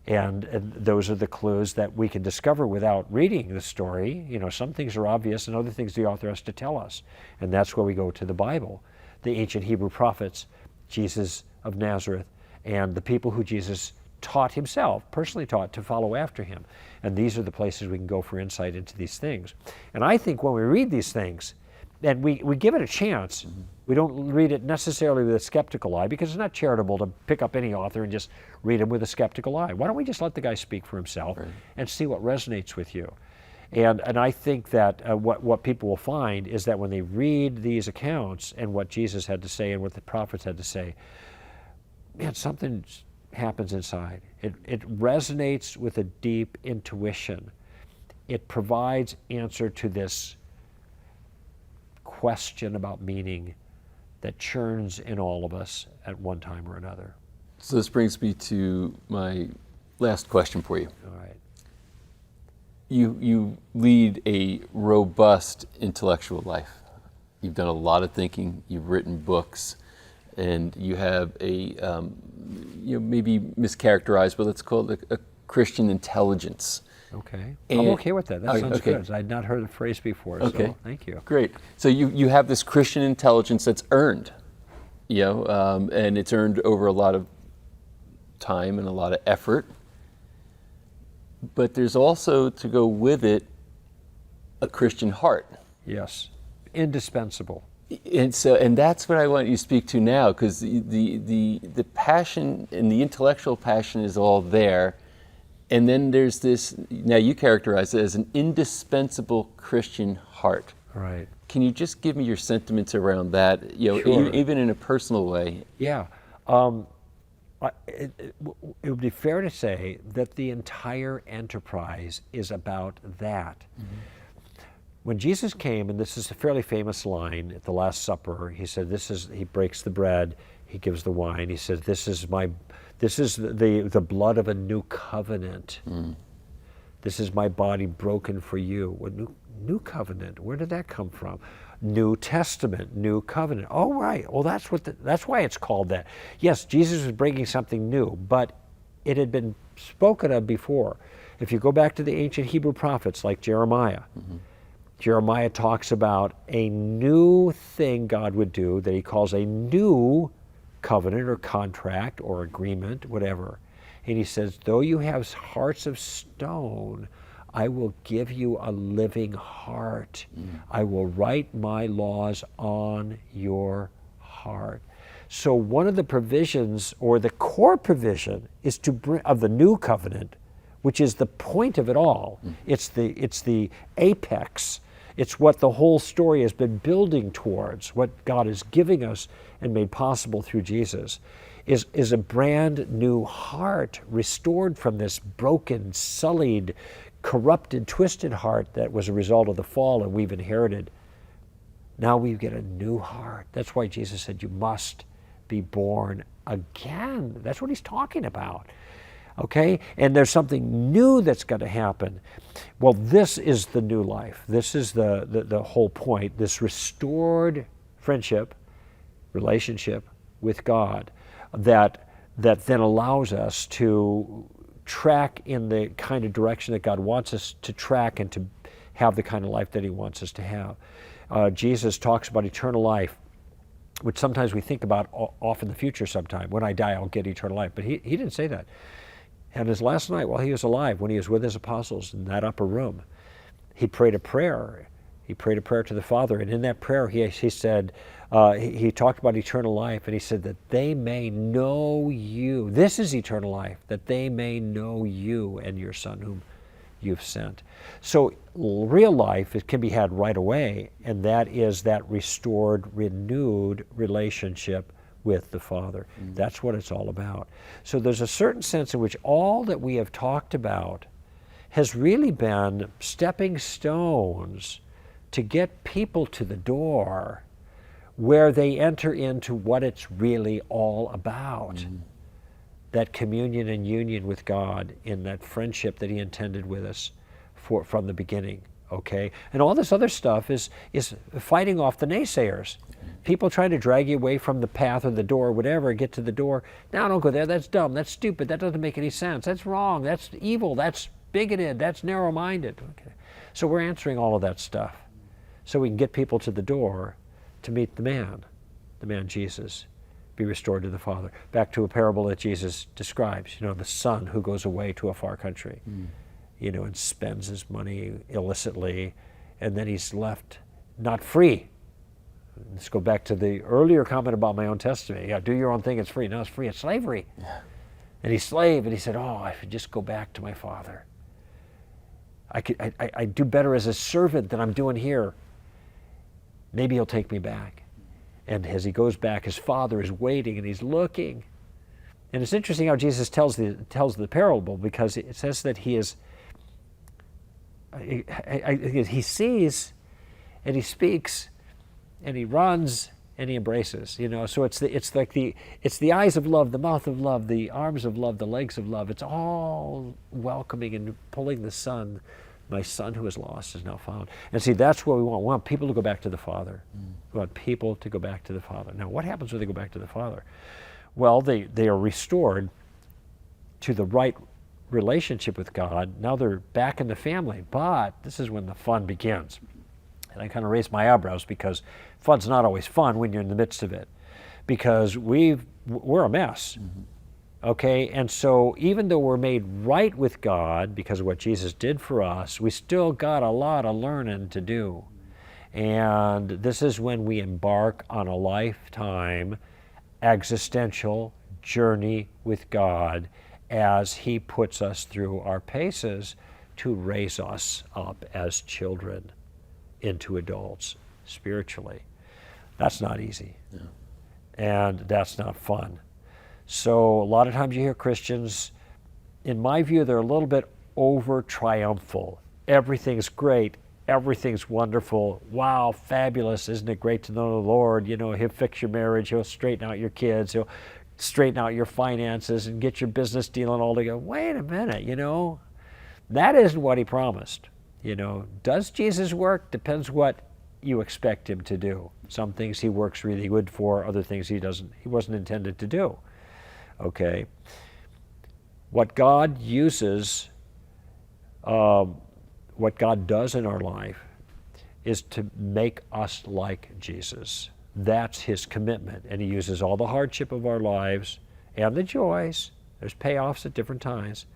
And those are the clues that we can discover without reading the story. You know, some things are obvious and other things the author has to tell us. And that's where we go to the Bible, the ancient Hebrew prophets, Jesus of Nazareth, and the people who Jesus taught himself, personally taught, to follow after him. And these are the places we can go for insight into these things. And I think when we read these things, and we give it a chance, we don't read it necessarily with a skeptical eye, because it's not charitable to pick up any author and just read him with a skeptical eye. Why don't we just let the guy speak for himself and see what resonates with you? And I think that what people will find is that when they read these accounts and what Jesus had to say and what the prophets had to say, man, something happens inside. It resonates with a deep intuition. It provides answer to this question about meaning that churns in all of us at one time or another. So this brings me to my last question for you. All right. You lead a robust intellectual life. You've done a lot of thinking, you've written books, and you have a, maybe mischaracterized, but let's call it a Christian intelligence. Okay. And, I'm okay with that. That sounds okay. good. I'd not heard the phrase before, Okay. so thank you. Great. So you have this Christian intelligence that's earned, and it's earned over a lot of time and a lot of effort. But there's also, to go with it, a Christian heart. Yes. Indispensable. And that's what I want you to speak to now, because the passion and the intellectual passion is all there. And then there's this, now you characterize it as an indispensable Christian heart. Right. Can you just give me your sentiments around that, Sure. even in a personal way? Yeah. It would be fair to say that the entire enterprise is about that. Mm-hmm. When Jesus came, and this is a fairly famous line at the Last Supper, he said, he breaks the bread, he gives the wine, he says, this is the blood of a new covenant. Mm. This is my body broken for you. What new covenant? Where did that come from? New Testament, new covenant. Oh, right. Well, that's why it's called that. Yes, Jesus was bringing something new, but it had been spoken of before. If you go back to the ancient Hebrew prophets like Jeremiah, mm-hmm. Jeremiah talks about a new thing God would do that he calls a new covenant or contract or agreement, whatever. And he says, though you have hearts of stone, I will give you a living heart. Mm. I will write my laws on your heart. So one of the provisions, or the core provision, is of the new covenant, which is the point of it all. Mm. It's the apex. It's what the whole story has been building towards, what God is giving us and made possible through Jesus, is a brand new heart restored from this broken, sullied, corrupted, twisted heart that was a result of the fall and we've inherited. Now we get a new heart. That's why Jesus said you must be born again. That's what he's talking about. Okay? And there's something new that's got to happen. Well, this is the new life. This is the whole point. This restored friendship, relationship with God that then allows us to track in the kind of direction that God wants us to track and to have the kind of life that he wants us to have. Jesus talks about eternal life, which sometimes we think about off in the future sometime. When I die, I'll get eternal life. But he didn't say that. And his last night while he was alive, when he was with his apostles in that upper room, he prayed a prayer. He prayed a prayer to the Father. And in that prayer, he said, he talked about eternal life, and he said that they may know you. This is eternal life, that they may know you and your Son whom you've sent. So real life, it can be had right away, and that is that restored, renewed relationship with the Father. Mm-hmm. That's what it's all about. So there's a certain sense in which all that we have talked about has really been stepping stones to get people to the door where they enter into what it's really all about. Mm-hmm. That communion and union with God in that friendship that he intended with us from the beginning. Okay? And all this other stuff is fighting off the naysayers. People trying to drag you away from the path or the door, whatever, get to the door. Now don't go there, that's dumb, that's stupid, that doesn't make any sense, that's wrong, that's evil, that's bigoted, that's narrow-minded. Okay. So we're answering all of that stuff so we can get people to the door to meet the man Jesus, be restored to the Father. Back to a parable that Jesus describes, the son who goes away to a far country, and spends his money illicitly, and then he's left not free. Let's go back to the earlier comment about my own testimony. Yeah, do your own thing, it's free. No, it's free, it's slavery. Yeah. And he's slave, and he said, oh, I could just go back to my Father. I do better as a servant than I'm doing here. Maybe he'll take me back. And as he goes back, his Father is waiting, and he's looking. And it's interesting how Jesus tells the parable, because it says that he sees, and he speaks, and he runs, and he embraces. You know, so it's the eyes of love, the mouth of love, the arms of love, the legs of love. It's all welcoming and pulling the son. My son who is lost is now found. And see, that's what we want. We want people to go back to the Father. We want people to go back to the Father. Now, what happens when they go back to the Father? Well, they are restored to the right relationship with God. Now they're back in the family, but this is when the fun begins. And I kind of raise my eyebrows because fun's not always fun when you're in the midst of it, because we're a mess. Okay, and so even though we're made right with God because of what Jesus did for us, we still got a lot of learning to do. And this is when we embark on a lifetime existential journey with God as He puts us through our paces to raise us up as children into adults spiritually. That's not easy. Yeah. And that's not fun. So a lot of times you hear Christians, in my view, they're a little bit over triumphal. Everything's great, everything's wonderful. Wow, fabulous, isn't it great to know the Lord? You know, He'll fix your marriage, He'll straighten out your kids, He'll straighten out your finances and get your business dealing all together. Wait a minute, you know, that isn't what He promised. You know, does Jesus work? Depends what you expect Him to do. Some things He works really good for, other things He wasn't intended to do. Okay, what God uses, what God does in our life is to make us like Jesus. That's His commitment, and He uses all the hardship of our lives and the joys, there's payoffs at different times,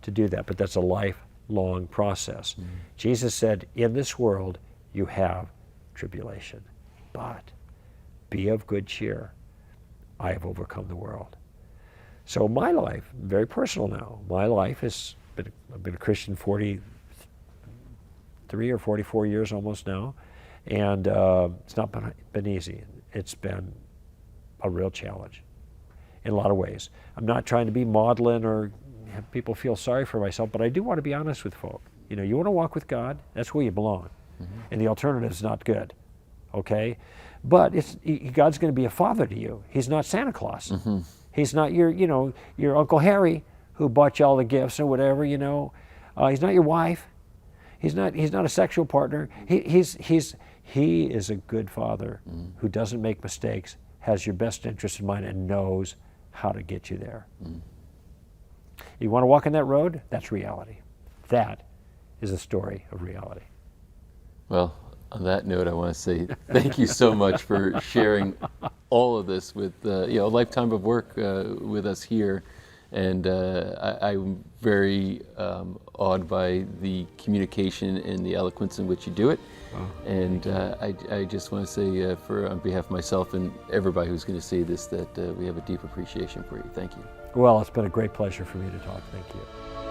to do that, but that's a lifelong process. Jesus said, in this world you have tribulation, but be of good cheer. I have overcome the world. So my life, very personal now, my life has been, I've been a Christian 43 or 44 years almost now, and it's not been easy. It's been a real challenge in a lot of ways. I'm not trying to be maudlin or have people feel sorry for myself, but I do want to be honest with folk. You know, you want to walk with God, that's where you belong. And the alternative is not good, okay? But God's going to be a father to you. He's not Santa Claus. He's not your Uncle Harry who bought you all the gifts or whatever, you know. He's not your wife. He's not a sexual partner. He is a good father who doesn't make mistakes, has your best interest in mind, and knows how to get you there. You want to walk in that road? That's reality. That is a story of reality. Well, on that note, I want to say thank you so much for sharing all of this with a lifetime of work with us here, and I'm very awed by the communication and the eloquence in which you do it. Wow. And I just want to say, on behalf of myself and everybody who's going to see this, that we have a deep appreciation for you. Thank you. Well, it's been a great pleasure for me to talk. Thank you.